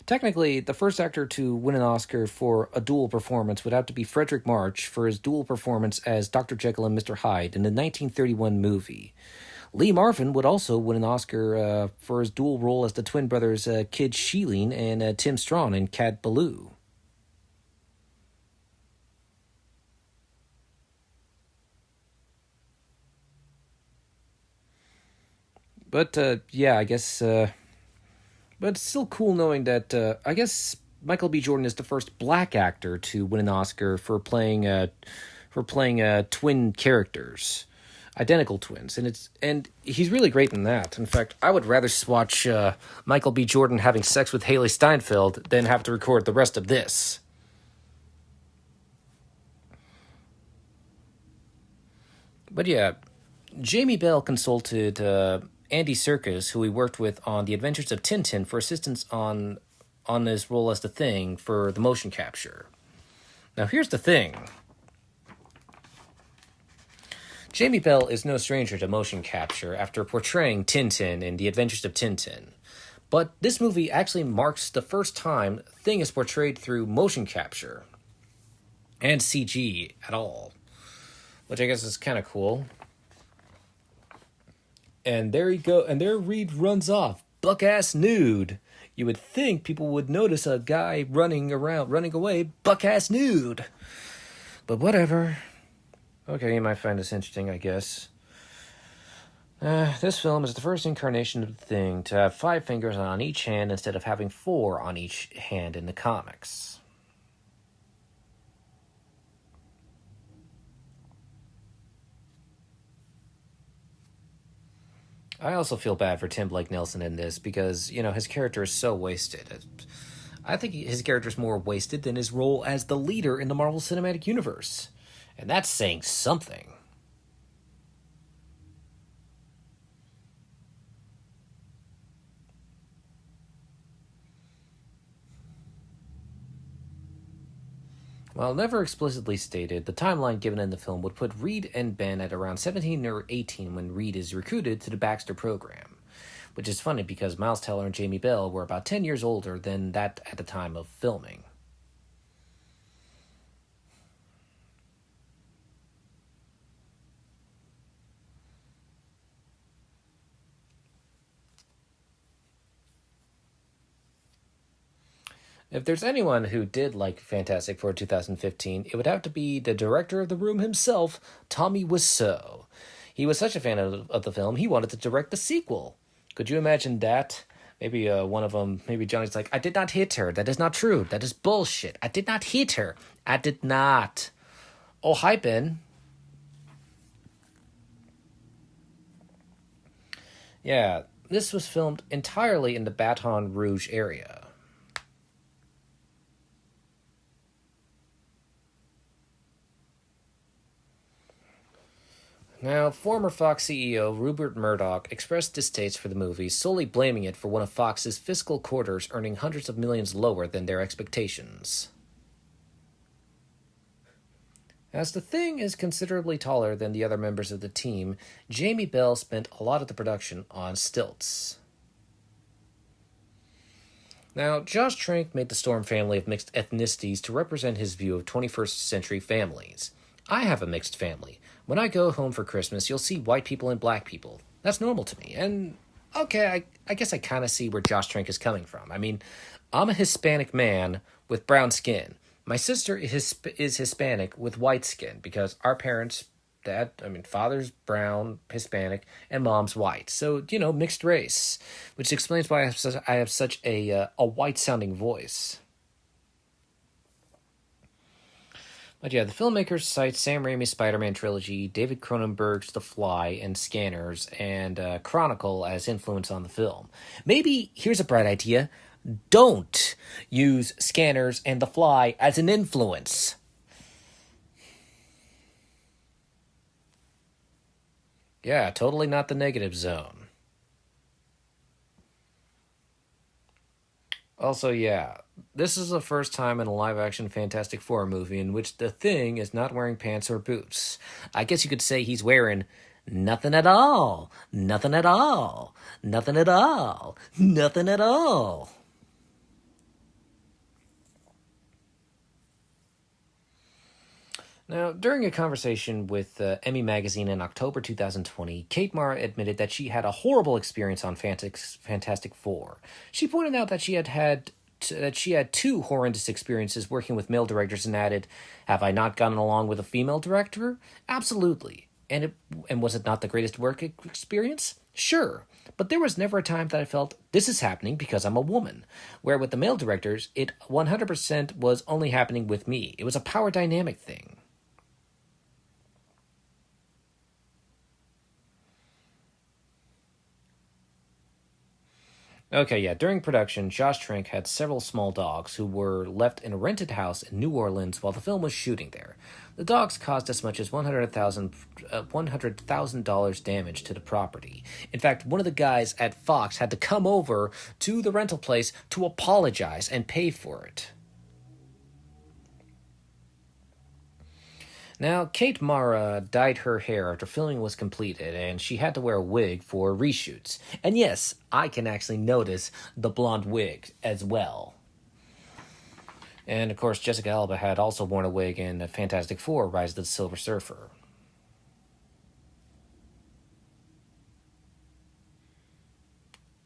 Technically, the first actor to win an Oscar for a dual performance would have to be Frederick March for his dual performance as Dr. Jekyll and Mr. Hyde in the 1931 movie. Lee Marvin would also win an Oscar for his dual role as the twin brothers Kid Schilling and Tim Strawn in Cat Ballou. But yeah, I guess. But it's still cool knowing that. I guess Michael B. Jordan is the first black actor to win an Oscar for playing twin characters, identical twins, and he's really great in that. In fact, I would rather watch Michael B. Jordan having sex with Haley Steinfeld than have to record the rest of this. But yeah, Jamie Bell consulted Andy Serkis, who he worked with on The Adventures of Tintin, for assistance on his role as the Thing for the motion capture. Now, here's the thing. Jamie Bell is no stranger to motion capture after portraying Tintin in The Adventures of Tintin. But this movie actually marks the first time Thing is portrayed through motion capture and CG at all, which I guess is kind of cool. And there you go, and there Reed runs off, buck-ass nude. You would think people would notice a guy running away, buck-ass nude. But whatever. Okay, you might find this interesting, I guess. This film is the first incarnation of the Thing to have 5 fingers on each hand instead of having 4 on each hand in the comics. I also feel bad for Tim Blake Nelson in this because, his character is so wasted. I think his character is more wasted than his role as the leader in the Marvel Cinematic Universe. And that's saying something. While never explicitly stated, the timeline given in the film would put Reed and Ben at around 17 or 18 when Reed is recruited to the Baxter program. Which is funny because Miles Teller and Jamie Bell were about 10 years older than that at the time of filming. If there's anyone who did like Fantastic Four 2015, it would have to be the director of The Room himself, Tommy Wiseau. He was such a fan of the film, he wanted to direct the sequel. Could you imagine that? Maybe one of them, maybe Johnny's like, I did not hit her. That is not true. That is bullshit. I did not hit her. I did not. Oh, hi, Ben. Yeah, this was filmed entirely in the Baton Rouge area. Now, former Fox CEO Rupert Murdoch expressed distaste for the movie, solely blaming it for one of Fox's fiscal quarters earning hundreds of millions lower than their expectations. As the Thing is considerably taller than the other members of the team, Jamie Bell spent a lot of the production on stilts. Now, Josh Trank made the Storm family of mixed ethnicities to represent his view of 21st century families. I have a mixed family. When I go home for Christmas, you'll see white people and black people. That's normal to me. And, okay, I guess I kind of see where Josh Trank is coming from. I mean, I'm a Hispanic man with brown skin. My sister is Hispanic with white skin because our parents, father's brown, Hispanic, and mom's white. So, mixed race, which explains why I have such a white-sounding voice. But yeah, the filmmakers cite Sam Raimi's Spider-Man trilogy, David Cronenberg's The Fly and Scanners, and Chronicle as influence on the film. Maybe, here's a bright idea, don't use Scanners and The Fly as an influence. Yeah, totally not the negative zone. Also, yeah, this is the first time in a live-action Fantastic Four movie in which the Thing is not wearing pants or boots. I guess you could say he's wearing nothing at all, nothing at all, nothing at all, nothing at all. Now, during a conversation with Emmy Magazine in October 2020, Kate Mara admitted that she had a horrible experience on Fantastic Four. She pointed out that she had two horrendous experiences working with male directors and added, "Have I not gotten along with a female director? Absolutely. And was it not the greatest work experience? Sure. But there was never a time that I felt this is happening because I'm a woman. Where with the male directors, it 100% was only happening with me. It was a power dynamic thing." Okay, yeah. During production, Josh Trank had several small dogs who were left in a rented house in New Orleans while the film was shooting there. The dogs caused as much as $100,000 damage to the property. In fact, one of the guys at Fox had to come over to the rental place to apologize and pay for it. Now, Kate Mara dyed her hair after filming was completed, and she had to wear a wig for reshoots. And yes, I can actually notice the blonde wig as well. And of course, Jessica Alba had also worn a wig in Fantastic Four: Rise of the Silver Surfer.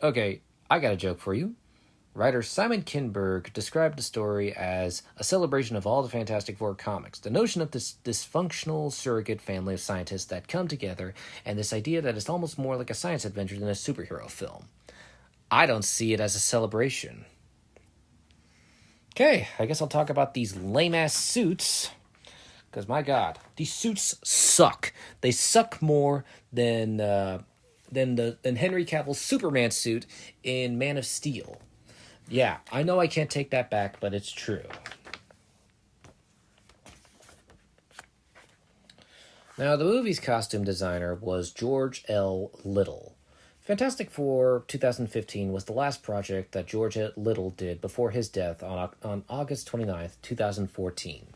Okay, I got a joke for you. Writer Simon Kinberg described the story as a celebration of all the Fantastic Four comics. The notion of this dysfunctional surrogate family of scientists that come together, and this idea that it's almost more like a science adventure than a superhero film. I don't see it as a celebration. Okay, I guess I'll talk about these lame-ass suits. Because, my God, these suits suck. They suck more than Henry Cavill's Superman suit in Man of Steel. Yeah, I know I can't take that back, but it's true. Now, the movie's costume designer was George L. Little. Fantastic Four 2015 was the last project that George L. Little did before his death on August 29th, 2014.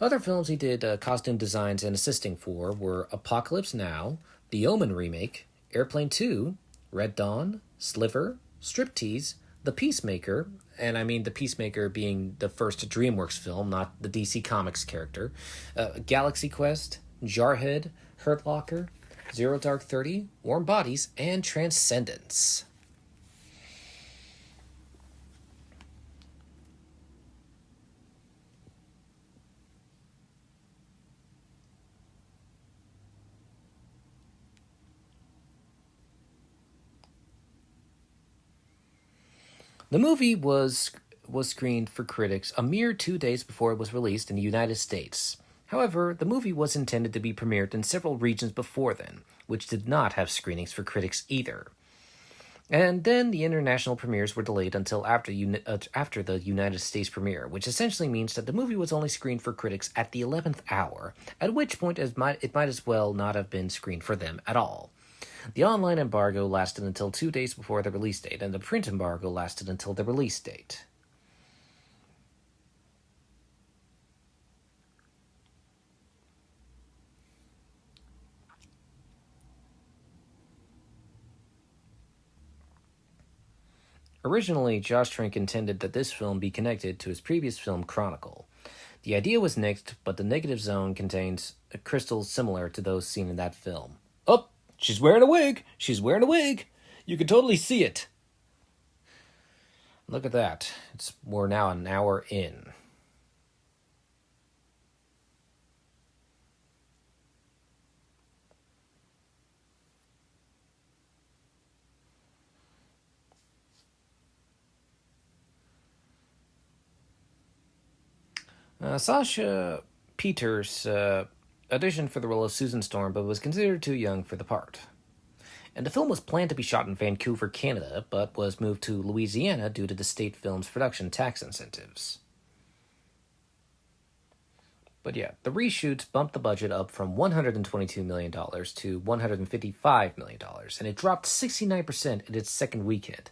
Other films he did costume designs and assisting for were Apocalypse Now, The Omen remake, Airplane 2, Red Dawn, Sliver, Striptease, The Peacemaker, and I mean The Peacemaker being the first DreamWorks film, not the DC Comics character, Galaxy Quest, Jarhead, Hurt Locker, Zero Dark 30, Warm Bodies, and Transcendence. The movie was screened for critics a mere 2 days before it was released in the United States. However, the movie was intended to be premiered in several regions before then, which did not have screenings for critics either. And then the international premieres were delayed until after the United States premiere, which essentially means that the movie was only screened for critics at the 11th hour, at which point it might as well not have been screened for them at all. The online embargo lasted until 2 days before the release date, and the print embargo lasted until the release date. Originally, Josh Trank intended that this film be connected to his previous film, Chronicle. The idea was nixed, but the negative zone contains crystals similar to those seen in that film. Oh, she's wearing a wig! She's wearing a wig! You can totally see it! Look at that. We're now an hour in. Sasha Peters auditioned for the role of Susan Storm, but was considered too young for the part. And the film was planned to be shot in Vancouver, Canada, but was moved to Louisiana due to the state film's production tax incentives. But yeah, the reshoots bumped the budget up from $122 million to $155 million, and it dropped 69% in its second weekend.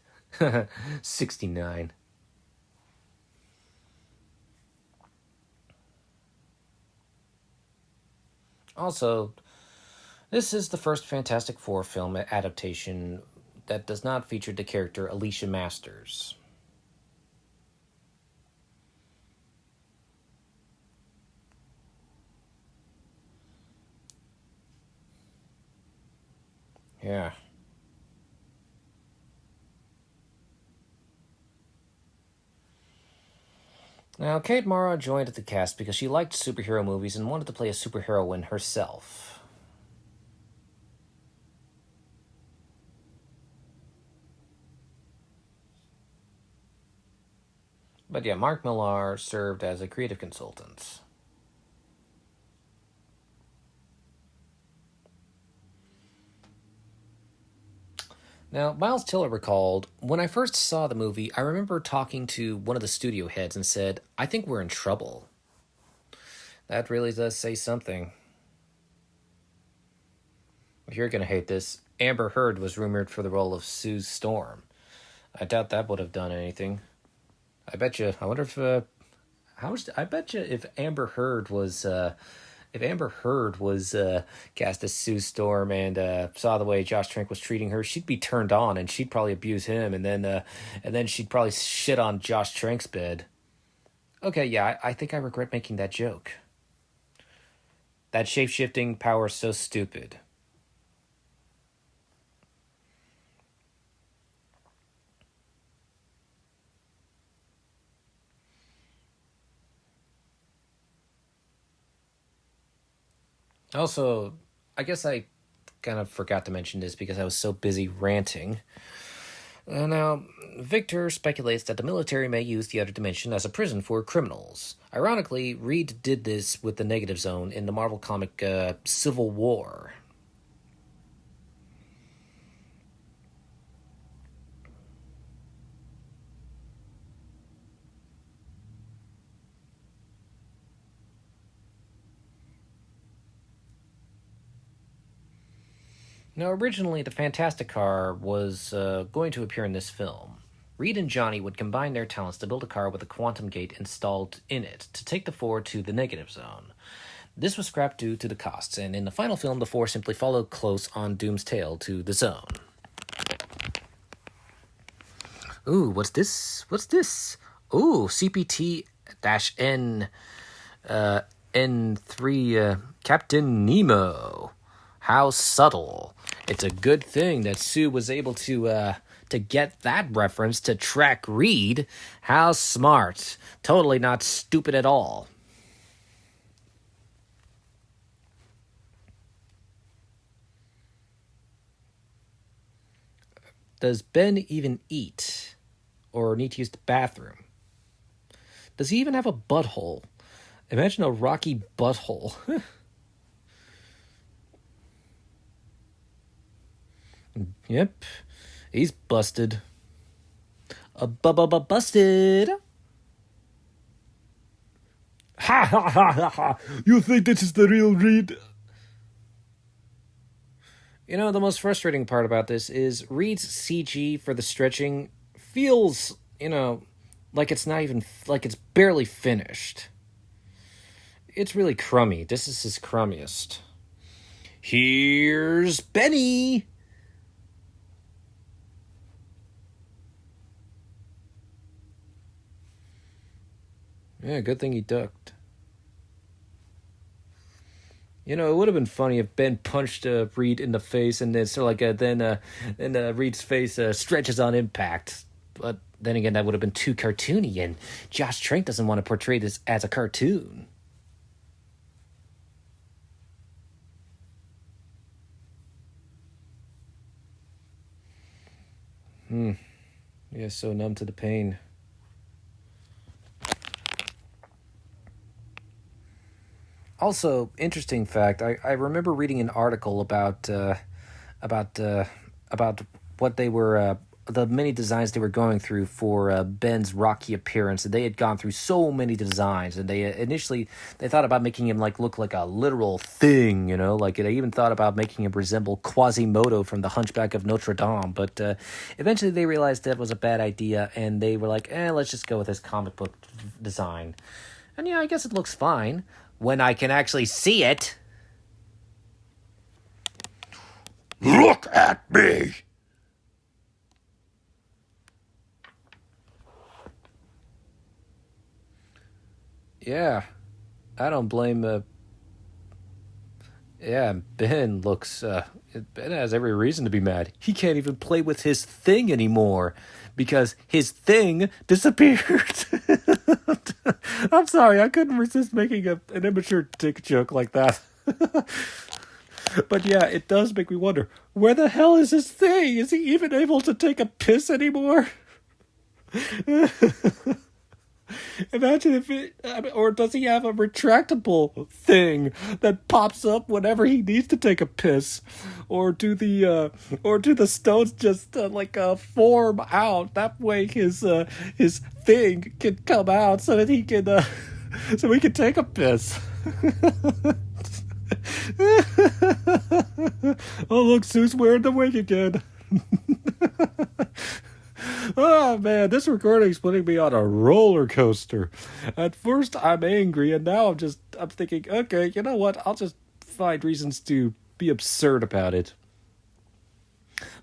69. Also, this is the first Fantastic Four film adaptation that does not feature the character Alicia Masters. Yeah. Now, Kate Mara joined the cast because she liked superhero movies and wanted to play a superheroine herself. But yeah, Mark Millar served as a creative consultant. Now, Miles Tiller recalled, when I first saw the movie, I remember talking to one of the studio heads and said, I think we're in trouble. That really does say something. If you're going to hate this, Amber Heard was rumored for the role of Sue Storm. I doubt that would have done anything. I bet you, I wonder if, I bet you if Amber Heard was cast as Sue Storm and saw the way Josh Trank was treating her, she'd be turned on and she'd probably abuse him, and then she'd probably shit on Josh Trank's bed. Okay, yeah, I think I regret making that joke. That shape-shifting power is so stupid. Also, I guess I kind of forgot to mention this because I was so busy ranting. Now, Victor speculates that the military may use the other dimension as a prison for criminals. Ironically, Reed did this with the Negative Zone in the Marvel comic Civil War. Now, originally, the Fantastic Car was going to appear in this film. Reed and Johnny would combine their talents to build a car with a quantum gate installed in it to take the Four to the Negative Zone. This was scrapped due to the costs, and in the final film, the Four simply followed close on Doom's tail to the Zone. Ooh, what's this? What's this? Ooh, CPT-N N3 Captain Nemo. How subtle. It's a good thing that Sue was able to get that reference to track Reed. How smart. Totally not stupid at all. Does Ben even eat? Or need to use the bathroom? Does he even have a butthole? Imagine a rocky butthole. Yep. He's busted. Busted. Ha ha ha ha ha! You think this is the real Reed? You know, the most frustrating part about this is Reed's CG for the stretching feels, like it's not even, like it's barely finished. It's really crummy. This is his crummiest. Here's Benny! Yeah, good thing he ducked. It would have been funny if Ben punched Reed in the face, and then then Reed's face stretches on impact. But then again, that would have been too cartoony, and Josh Trank doesn't want to portray this as a cartoon. Yeah, so numb to the pain. Also, interesting fact. I remember reading an article about about what they were the many designs they were going through for Ben's rocky appearance. They had gone through so many designs, and they initially they thought about making him look like a literal thing. Like they even thought about making him resemble Quasimodo from The Hunchback of Notre Dame. But eventually, they realized that was a bad idea, and they were like, let's just go with this comic book design. And yeah, I guess it looks fine when I can actually see it. Look at me! Yeah, I don't blame. Yeah, Ben looks. Ben has every reason to be mad. He can't even play with his thing anymore because his thing disappeared. I'm sorry, I couldn't resist making an immature dick joke like that. But yeah, it does make me wonder, where the hell is his thing? Is he even able to take a piss anymore? Imagine if it, or does he have a retractable thing that pops up whenever he needs to take a piss, or or do the stones just form out? That way, his thing can come out so that he can, so he can take a piss. Oh look, Sue's wearing the wig again. Oh man, this recording's putting me on a roller coaster. At first I'm angry, and now I'm thinking, okay, you know what? I'll just find reasons to be absurd about it.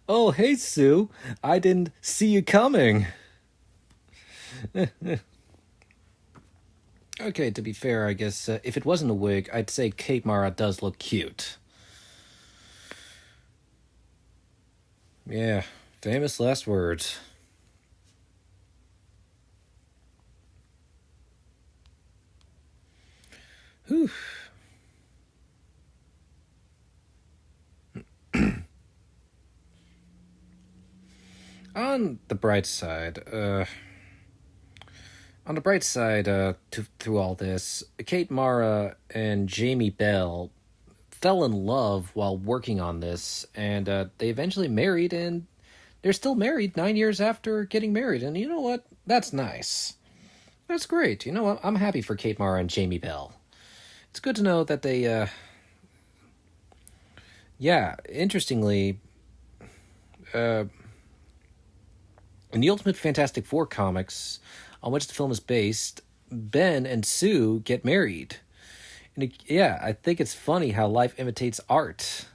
Oh, hey Sue, I didn't see you coming. Okay, to be fair, I guess if it wasn't a wig, I'd say Kate Mara does look cute. Yeah, famous last words. Whew. On the bright side, through all this, Kate Mara and Jamie Bell fell in love while working on this, and they eventually married, and they're still married 9 years after getting married. And you know what? That's nice. That's great. You know what? I'm happy for Kate Mara and Jamie Bell. It's good to know that they, yeah, interestingly, in the Ultimate Fantastic Four comics, on which the film is based, Ben and Sue get married. And yeah, I think it's funny how life imitates art.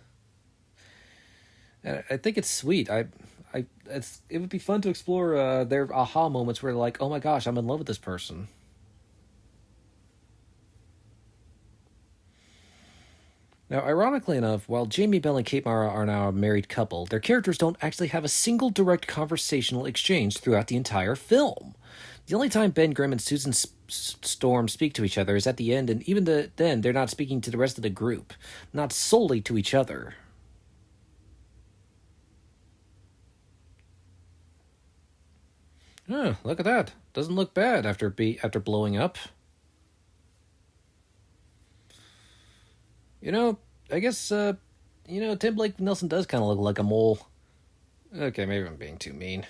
And I think it's sweet. It would be fun to explore their aha moments where they're like, oh my gosh, I'm in love with this person. Now, ironically enough, while Jamie Bell and Kate Mara are now a married couple, their characters don't actually have a single direct conversational exchange throughout the entire film. The only time Ben Grimm and Susan Storm speak to each other is at the end, and even then, they're not speaking to the rest of the group, not solely to each other. Oh, look at that. Doesn't look bad after blowing up. I guess, Tim Blake Nelson does kind of look like a mole. Okay, maybe I'm being too mean.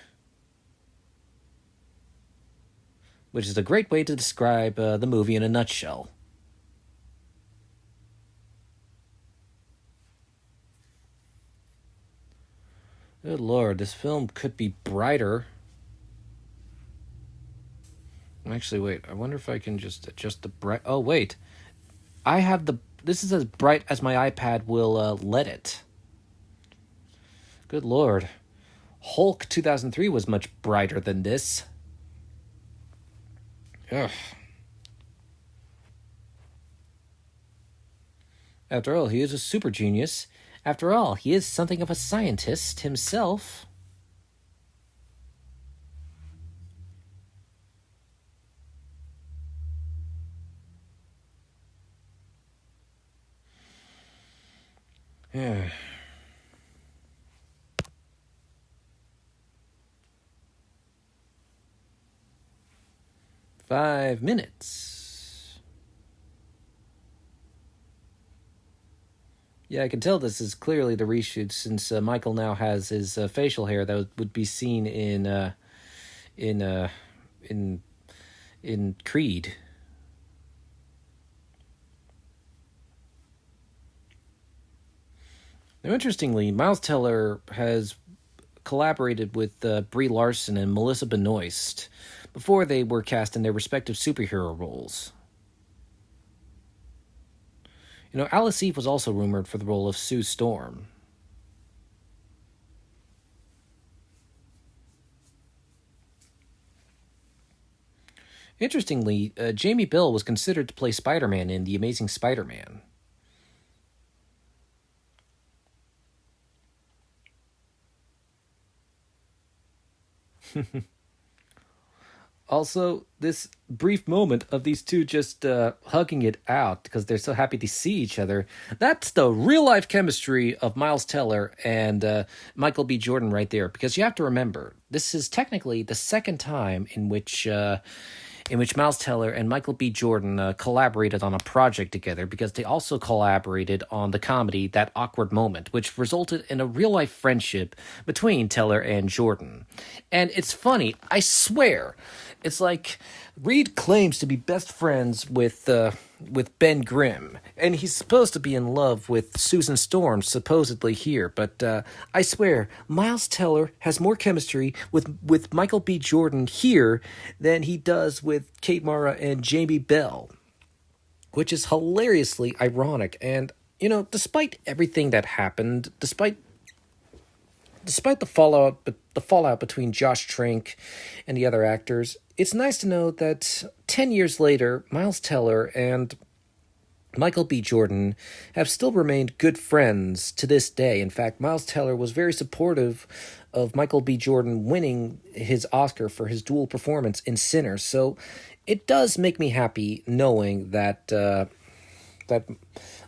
Which is a great way to describe the movie in a nutshell. Good lord, this film could be brighter. Actually, wait, I wonder if I can just adjust the bright... Oh, wait. This is as bright as my iPad will let it. Good lord. Hulk 2003 was much brighter than this. Ugh. After all, he is a super genius. After all, he is something of a scientist himself. Yeah. 5 minutes. Yeah, I can tell this is clearly the reshoot since Michael now has his facial hair that would be seen in Creed. Now, interestingly, Miles Teller has collaborated with Brie Larson and Melissa Benoist before they were cast in their respective superhero roles. Alice Eve was also rumored for the role of Sue Storm. Interestingly, Jamie Bell was considered to play Spider-Man in The Amazing Spider-Man. Also, this brief moment of these two just hugging it out because they're so happy to see each other, that's the real-life chemistry of Miles Teller and Michael B. Jordan right there. Because you have to remember, this is technically the second time in which Miles Teller and Michael B. Jordan collaborated on a project together, because they also collaborated on the comedy That Awkward Moment, which resulted in a real-life friendship between Teller and Jordan. And it's funny, I swear, it's like Reed claims to be best friends with Ben Grimm, and he's supposed to be in love with Susan Storm, supposedly here, but I swear, Miles Teller has more chemistry with Michael B. Jordan here than he does with Kate Mara and Jamie Bell, which is hilariously ironic. And, despite everything that happened, despite the fallout between Josh Trank and the other actors, it's nice to know that 10 years later, Miles Teller and Michael B. Jordan have still remained good friends to this day. In fact, Miles Teller was very supportive of Michael B. Jordan winning his Oscar for his dual performance in Sinners. So it does make me happy knowing that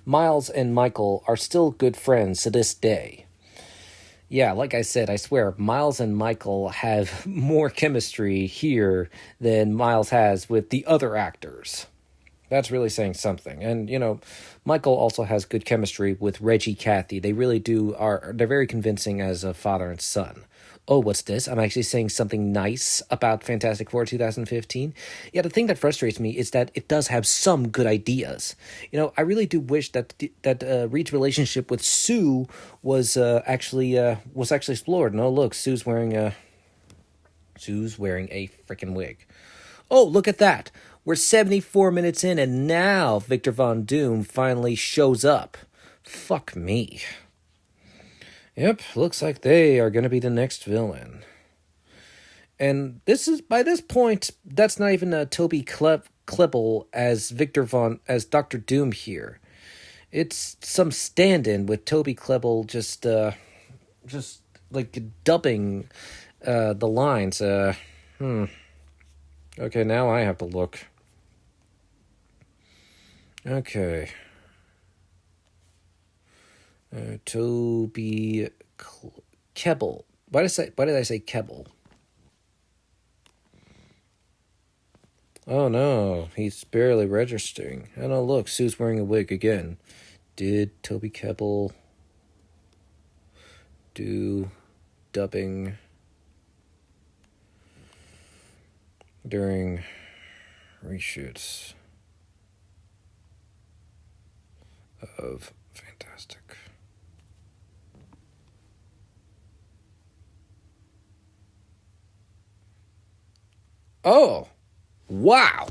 Miles and Michael are still good friends to this day. Yeah, like I said, I swear, Miles and Michael have more chemistry here than Miles has with the other actors. That's really saying something. And, Michael also has good chemistry with Reggie Cathy. They really they're very convincing as a father and son. Oh, what's this? I'm actually saying something nice about Fantastic Four 2015. Yeah, the thing that frustrates me is that it does have some good ideas. I really do wish that Reed's relationship with Sue was actually explored. No, look, Sue's wearing a freaking wig. Oh, look at that. We're 74 minutes in, and now Victor Von Doom finally shows up. Fuck me. Yep, looks like they are going to be the next villain. And by this point, that's not even Toby Kleppel as Dr. Doom here. It's some stand-in with Toby Kleppel just like dubbing the lines. Okay, now I have to look. Okay. Toby Kebbell. Why did I say Kebbell? Oh no, he's barely registering. And oh look, Sue's wearing a wig again. Did Toby Kebbell do dubbing during reshoots of Fantastic? Oh, wow.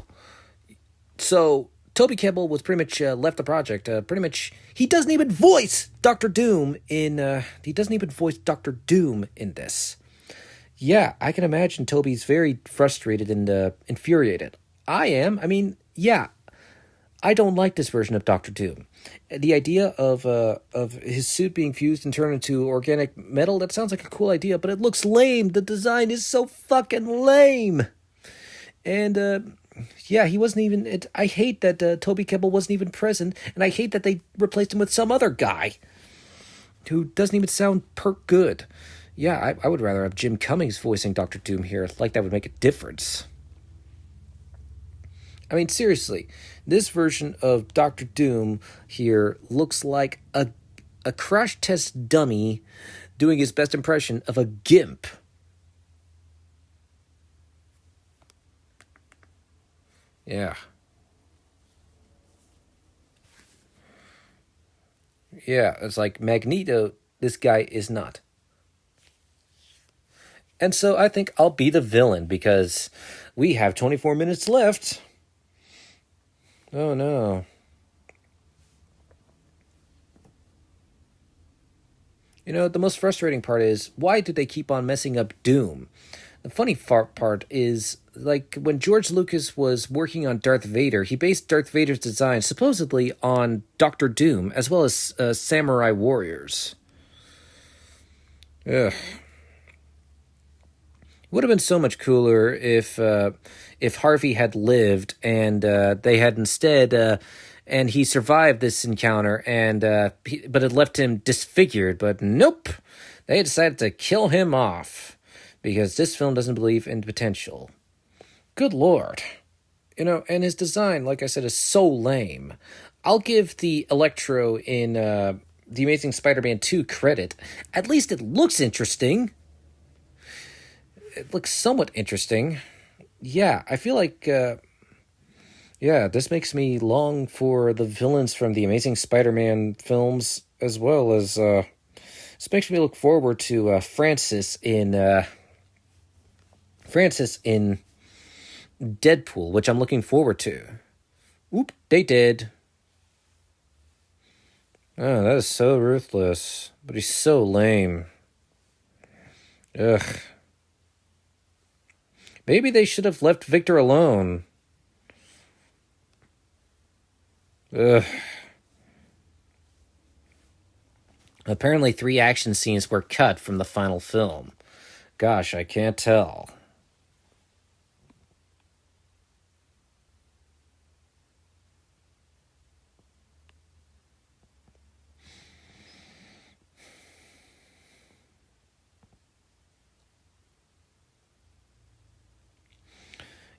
So Toby Kebbell was pretty much left the project. Pretty much, he doesn't even voice Doctor Doom in. He doesn't even voice Doctor Doom in this. Yeah, I can imagine Toby's very frustrated and infuriated. I am. I mean, yeah, I don't like this version of Doctor Doom. The idea of his suit being fused and turned into organic metal, that sounds like a cool idea, but it looks lame. The design is so fucking lame. And yeah, he wasn't even. I hate that Toby Kebbell wasn't even present, and I hate that they replaced him with some other guy who doesn't even sound good. Yeah, I would rather have Jim Cummings voicing Doctor Doom here. Like that would make a difference. I mean, seriously, this version of Doctor Doom here looks like a crash test dummy doing his best impression of a gimp. Yeah. Yeah, it's like Magneto, this guy is not. And so I think I'll be the villain because we have 24 minutes left. Oh no. The most frustrating part is, why do they keep on messing up Doom? The funny part is, like, when George Lucas was working on Darth Vader, he based Darth Vader's design supposedly on Doctor Doom, as well as Samurai Warriors. Ugh. Would have been so much cooler if Harvey had lived and they had instead and he survived this encounter but it left him disfigured. But nope, they decided to kill him off because this film doesn't believe in potential. Good lord, and his design, like I said, is so lame. I'll give the Electro in The Amazing Spider-Man 2 credit. At least it looks interesting. It looks somewhat interesting. Yeah, I feel like, this makes me long for the villains from the Amazing Spider-Man films, as well as, this makes me look forward to Francis in Deadpool, which I'm looking forward to. Oop, they did. Oh, that is so ruthless, but he's so lame. Ugh. Maybe they should have left Victor alone. Ugh. Apparently 3 action scenes were cut from the final film. Gosh, I can't tell.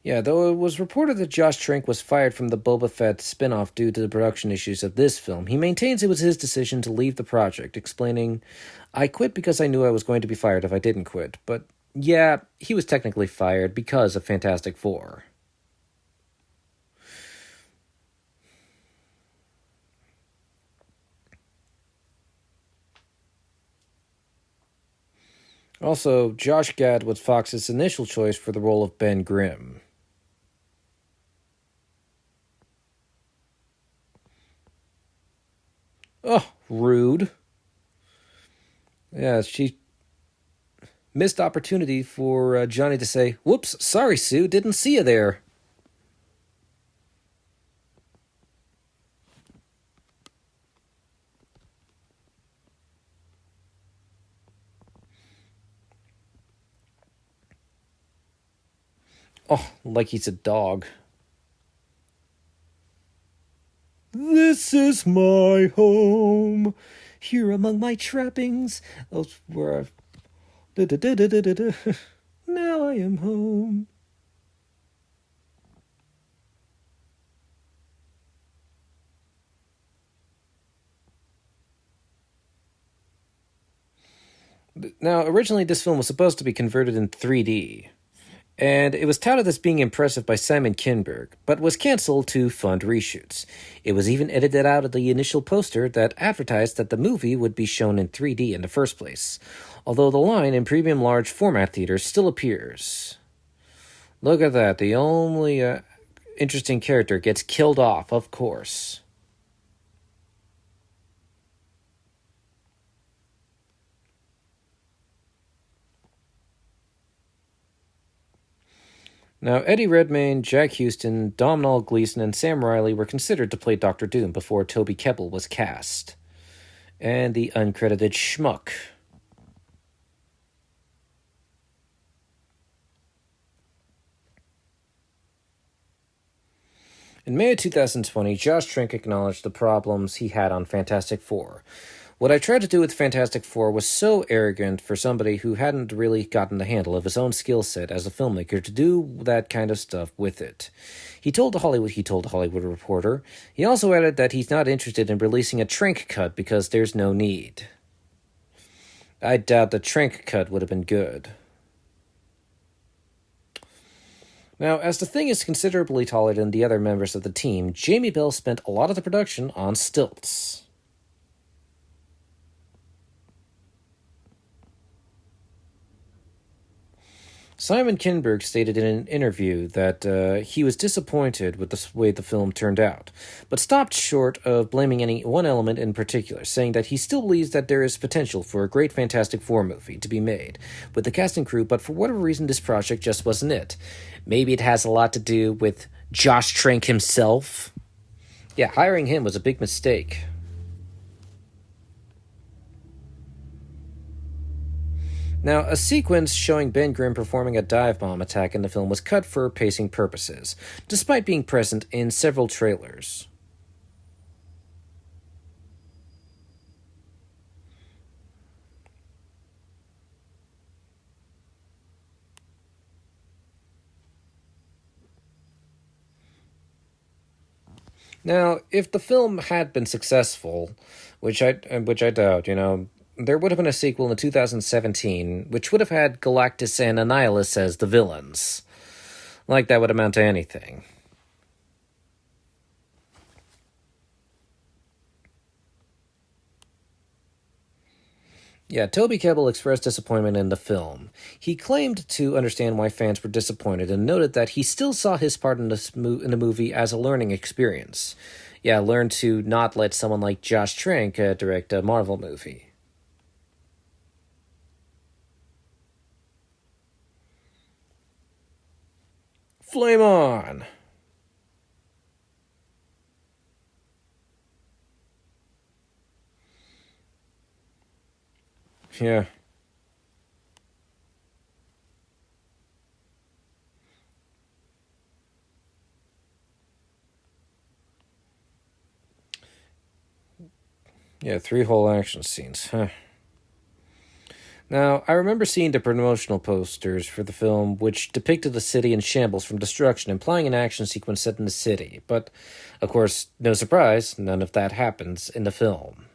Yeah, though it was reported that Josh Trank was fired from the Boba Fett spin-off due to the production issues of this film, he maintains it was his decision to leave the project, explaining, "I quit because I knew I was going to be fired if I didn't quit, but yeah, he was technically fired because of Fantastic Four." Also, Josh Gad was Fox's initial choice for the role of Ben Grimm. Oh, rude. Yeah, she missed opportunity for Johnny to say, "Whoops, sorry, Sue, didn't see you there." Oh, like he's a dog. "This is my home. Here among my trappings. Oh, where I've. Now I am home." Now, originally, this film was supposed to be converted in 3D, and it was touted as being impressive by Simon Kinberg, but was cancelled to fund reshoots. It was even edited out of the initial poster that advertised that the movie would be shown in 3D in the first place, although the line in premium large format theaters still appears. Look at that, the only interesting character gets killed off, of course. Now, Eddie Redmayne, Jack Houston, Domhnall Gleeson, and Sam Riley were considered to play Doctor Doom before Toby Kebbell was cast. And the uncredited schmuck. In May of 2020, Josh Trank acknowledged the problems he had on Fantastic Four. "What I tried to do with Fantastic Four was so arrogant for somebody who hadn't really gotten the handle of his own skill set as a filmmaker to do that kind of stuff with it." He told the Hollywood Reporter. He also added that he's not interested in releasing a Trank cut because there's no need. I doubt the Trank cut would have been good. Now, as the Thing is considerably taller than the other members of the team, Jamie Bell spent a lot of the production on stilts. Simon Kinberg stated in an interview that he was disappointed with the way the film turned out, but stopped short of blaming any one element in particular, saying that he still believes that there is potential for a great Fantastic Four movie to be made with the cast and crew, but for whatever reason this project just wasn't it. Maybe it has a lot to do with Josh Trank himself. Yeah, hiring him was a big mistake. Now, a sequence showing Ben Grimm performing a dive bomb attack in the film was cut for pacing purposes, despite being present in several trailers. Now, if the film had been successful, which I doubt, there would have been a sequel in 2017, which would have had Galactus and Annihilus as the villains. Like that would amount to anything. Yeah, Toby Kebbell expressed disappointment in the film. He claimed to understand why fans were disappointed and noted that he still saw his part in the movie as a learning experience. Yeah, learn to not let someone like Josh Trank direct a Marvel movie. Flame on! Yeah. Yeah, 3 whole action scenes. Huh. Now, I remember seeing the promotional posters for the film, which depicted a city in shambles from destruction, implying an action sequence set in the city. But, of course, no surprise, none of that happens in the film.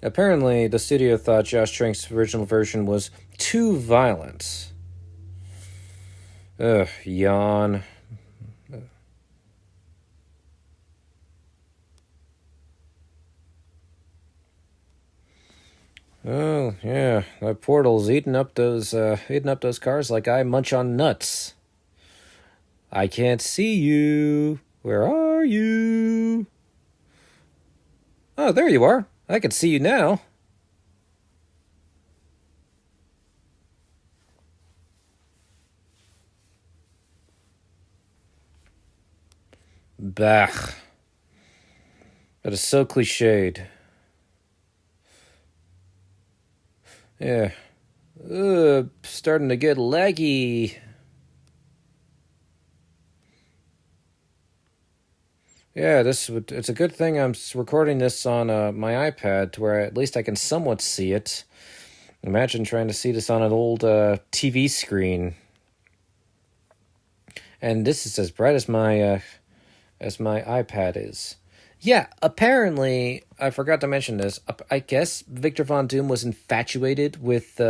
Apparently, the studio thought Josh Trank's original version was too violent. Ugh, yawn. Oh, yeah, that portal's eating up those cars like I munch on nuts. I can't see you. Where are you? Oh, there you are. I can see you now. Bah. That is so cliched. Yeah. Starting to get laggy. Yeah, it's a good thing I'm recording this on my iPad to where at least I can somewhat see it. Imagine trying to see this on an old TV screen. And this is as bright as my iPad is. Yeah, apparently, I forgot to mention this. I guess Victor Von Doom was infatuated with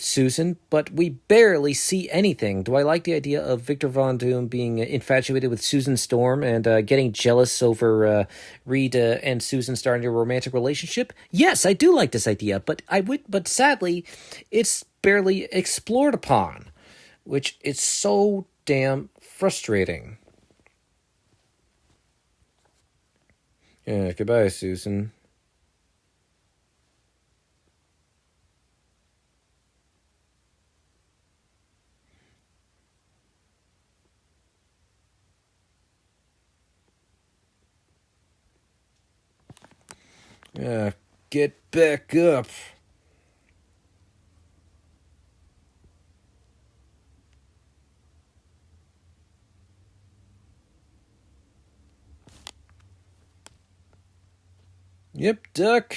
Susan, but we barely see anything. Do I like the idea of Victor Von Doom being infatuated with Susan Storm and getting jealous over Reed and Susan starting a romantic relationship? Yes, I do like this idea, but sadly, it's barely explored upon, which is so damn frustrating. Yeah, goodbye, Susan. Yeah, get back up. Yep, duck.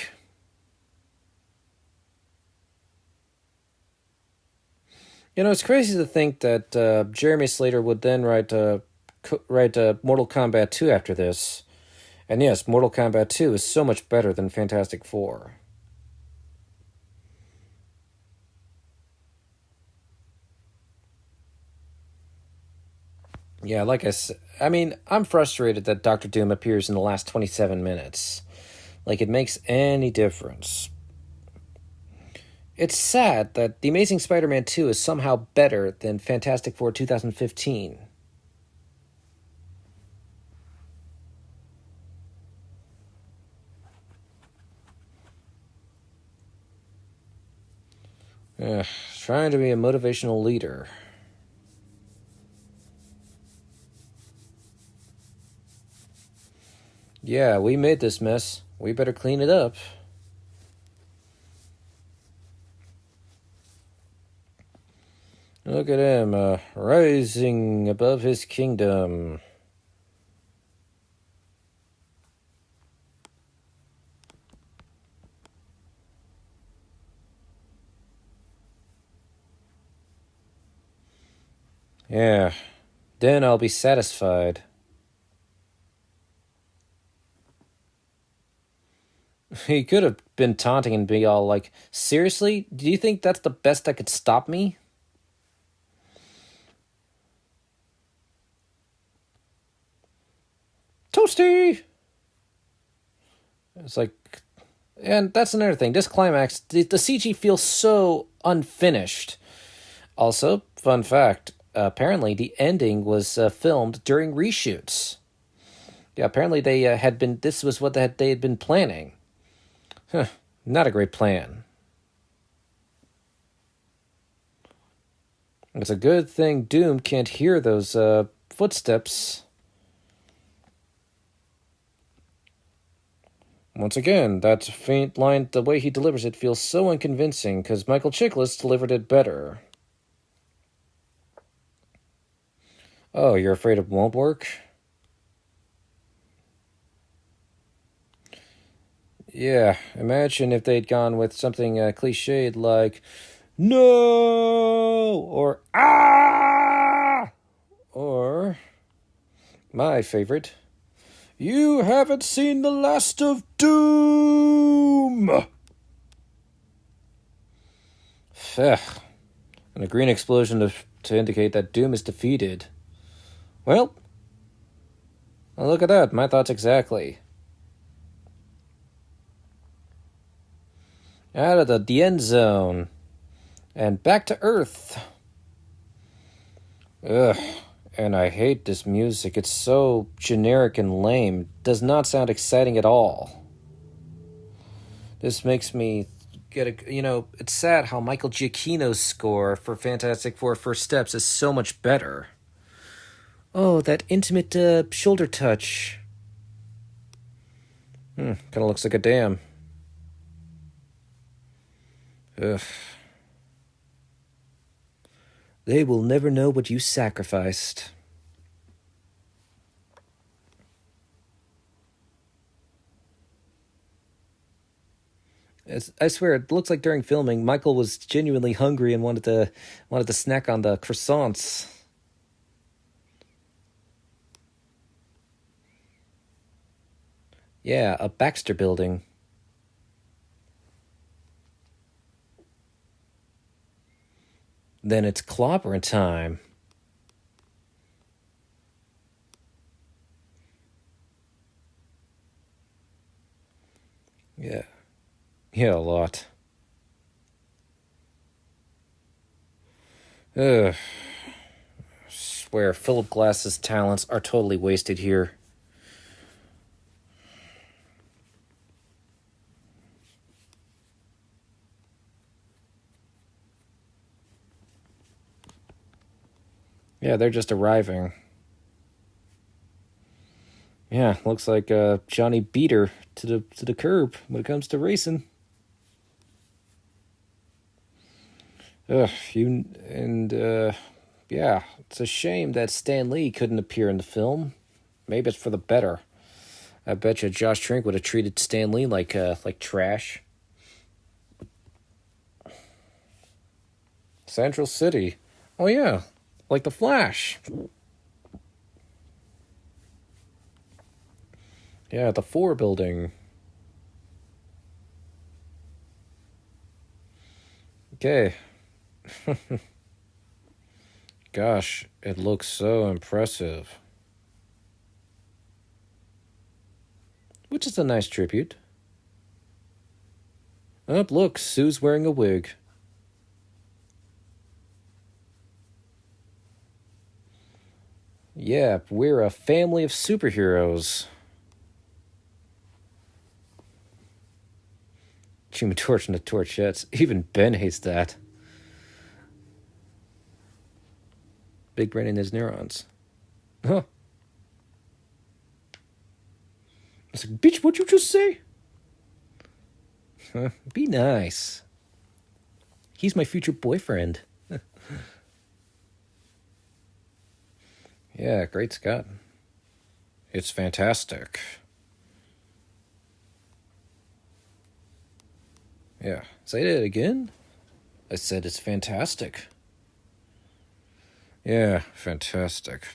You know, it's crazy to think that Jeremy Slater would then write Mortal Kombat 2 after this. And yes, Mortal Kombat 2 is so much better than Fantastic Four. Yeah, like I said, I mean, I'm frustrated that Doctor Doom appears in the last 27 minutes. Like it makes any difference. It's sad that The Amazing Spider Man 2 is somehow better than Fantastic Four 2015. Ugh, trying to be a motivational leader. Yeah, we made this mess. We better clean it up. Look at him, rising above his kingdom. Yeah, then I'll be satisfied. He could have been taunting and be all like, seriously? Do you think that's the best that could stop me? Toasty! It's like, and that's another thing. This climax, the CG feels so unfinished. Also, fun fact, apparently the ending was filmed during reshoots. Yeah, apparently they had been, this was what they had been planning. Huh, not a great plan. It's a good thing Doom can't hear those footsteps. once again, that faint line, the way he delivers it feels so unconvincing, because Michael Chiklis delivered it better. Oh, you're afraid it won't work? Yeah, imagine if they'd gone with something cliched like, no, or ah, or, my favorite, you haven't seen the last of Doom! Ugh. And a green explosion to indicate that Doom is defeated. Well, look at that, my thoughts exactly. Out of the end zone. And back to Earth. Ugh. And I hate this music. It's so generic and lame. Does not sound exciting at all. This makes me it's sad how Michael Giacchino's score for Fantastic Four First Steps is so much better. Oh, that intimate shoulder touch. Kind of looks like a dam. Ugh. They will never know what you sacrificed. I swear, it looks like during filming, Michael was genuinely hungry and wanted to snack on the croissants. Yeah, a Baxter building. Then it's clobbering time. Yeah. Yeah, a lot. Ugh. Swear, Philip Glass's talents are totally wasted here. Yeah, they're just arriving. Yeah, looks like Johnny beat her to the curb when it comes to racing. Yeah, it's a shame that Stan Lee couldn't appear in the film. Maybe it's for the better. I bet you Josh Trank would have treated Stan Lee like trash. Central City. Oh yeah, like the Flash. Yeah, the 4 building. Okay. Gosh, it looks so impressive. Which is a nice tribute. Oh, look, Sue's wearing a wig. Yeah, we're a family of superheroes. Human Torch and the Torchettes. Even Ben hates that. Big brain in his neurons. Huh. I was like, bitch, what'd you just say? Huh? Be nice. He's my future boyfriend. Yeah, great Scott. It's fantastic. Yeah. Say that again? I said it's fantastic. Yeah, fantastic.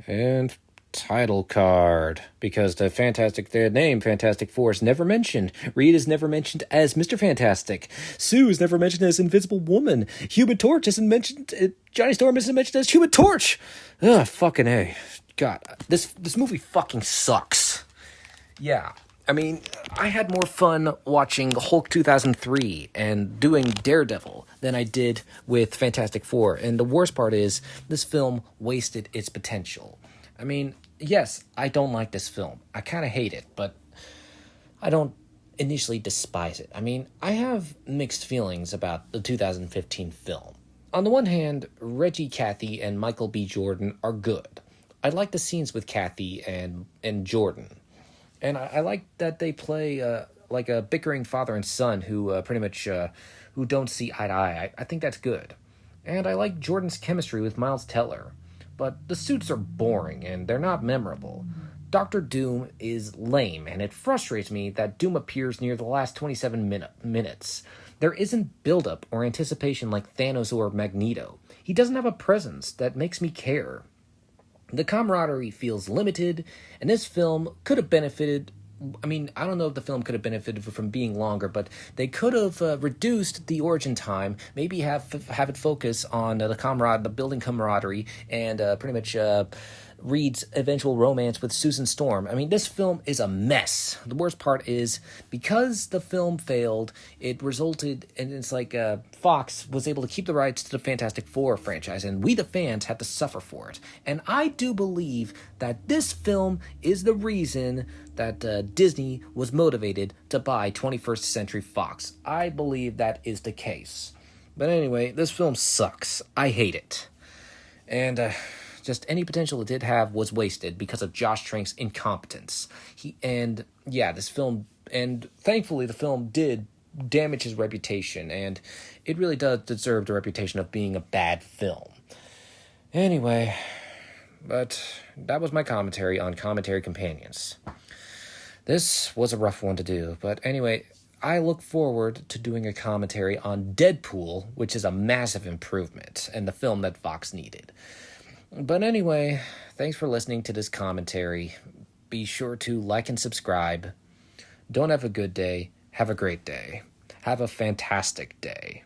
And title card. Because the name Fantastic Four is never mentioned. Reed is never mentioned as Mr. Fantastic. Sue is never mentioned as Invisible Woman. Human Torch isn't mentioned. Johnny Storm isn't mentioned as Human Torch. Ugh, fucking A. God, this movie fucking sucks. Yeah. I mean, I had more fun watching Hulk 2003 and doing Daredevil than I did with Fantastic Four. And the worst part is, this film wasted its potential. I mean, yes, I don't like this film. I kind of hate it, but I don't initially despise it. I mean, I have mixed feelings about the 2015 film. On the one hand, Reggie Cathy and Michael B. Jordan are good. I like the scenes with Kathy and Jordan. And I like that they play like a bickering father and son who pretty much who don't see eye to eye. I think that's good. And I like Jordan's chemistry with Miles Teller. But the suits are boring and they're not memorable. Doctor Doom is lame, and it frustrates me that Doom appears near the last 27 minutes. There isn't buildup or anticipation like Thanos or Magneto. He doesn't have a presence that makes me care. The camaraderie feels limited, and this film could have benefited. I mean, I don't know if the film could have benefited from being longer, but they could have reduced the origin time. Maybe have it focus on the building camaraderie, and pretty much Reed's eventual romance with Susan Storm. I mean, this film is a mess. The worst part is because the film failed, it resulted, and it's like Fox was able to keep the rights to the Fantastic Four franchise, and we the fans had to suffer for it. And I do believe that this film is the reason that Disney was motivated to buy 21st Century Fox. I believe that is the case. But anyway, this film sucks. I hate it. And just any potential it did have was wasted because of Josh Trank's incompetence. This film, and thankfully the film did damage his reputation, and it really does deserve the reputation of being a bad film. Anyway, but that was my commentary on Commentary Companions. This was a rough one to do, but anyway, I look forward to doing a commentary on Deadpool, which is a massive improvement, and the film that Fox needed. But anyway, thanks for listening to this commentary. Be sure to like and subscribe. Don't have a good day. Have a great day. Have a fantastic day.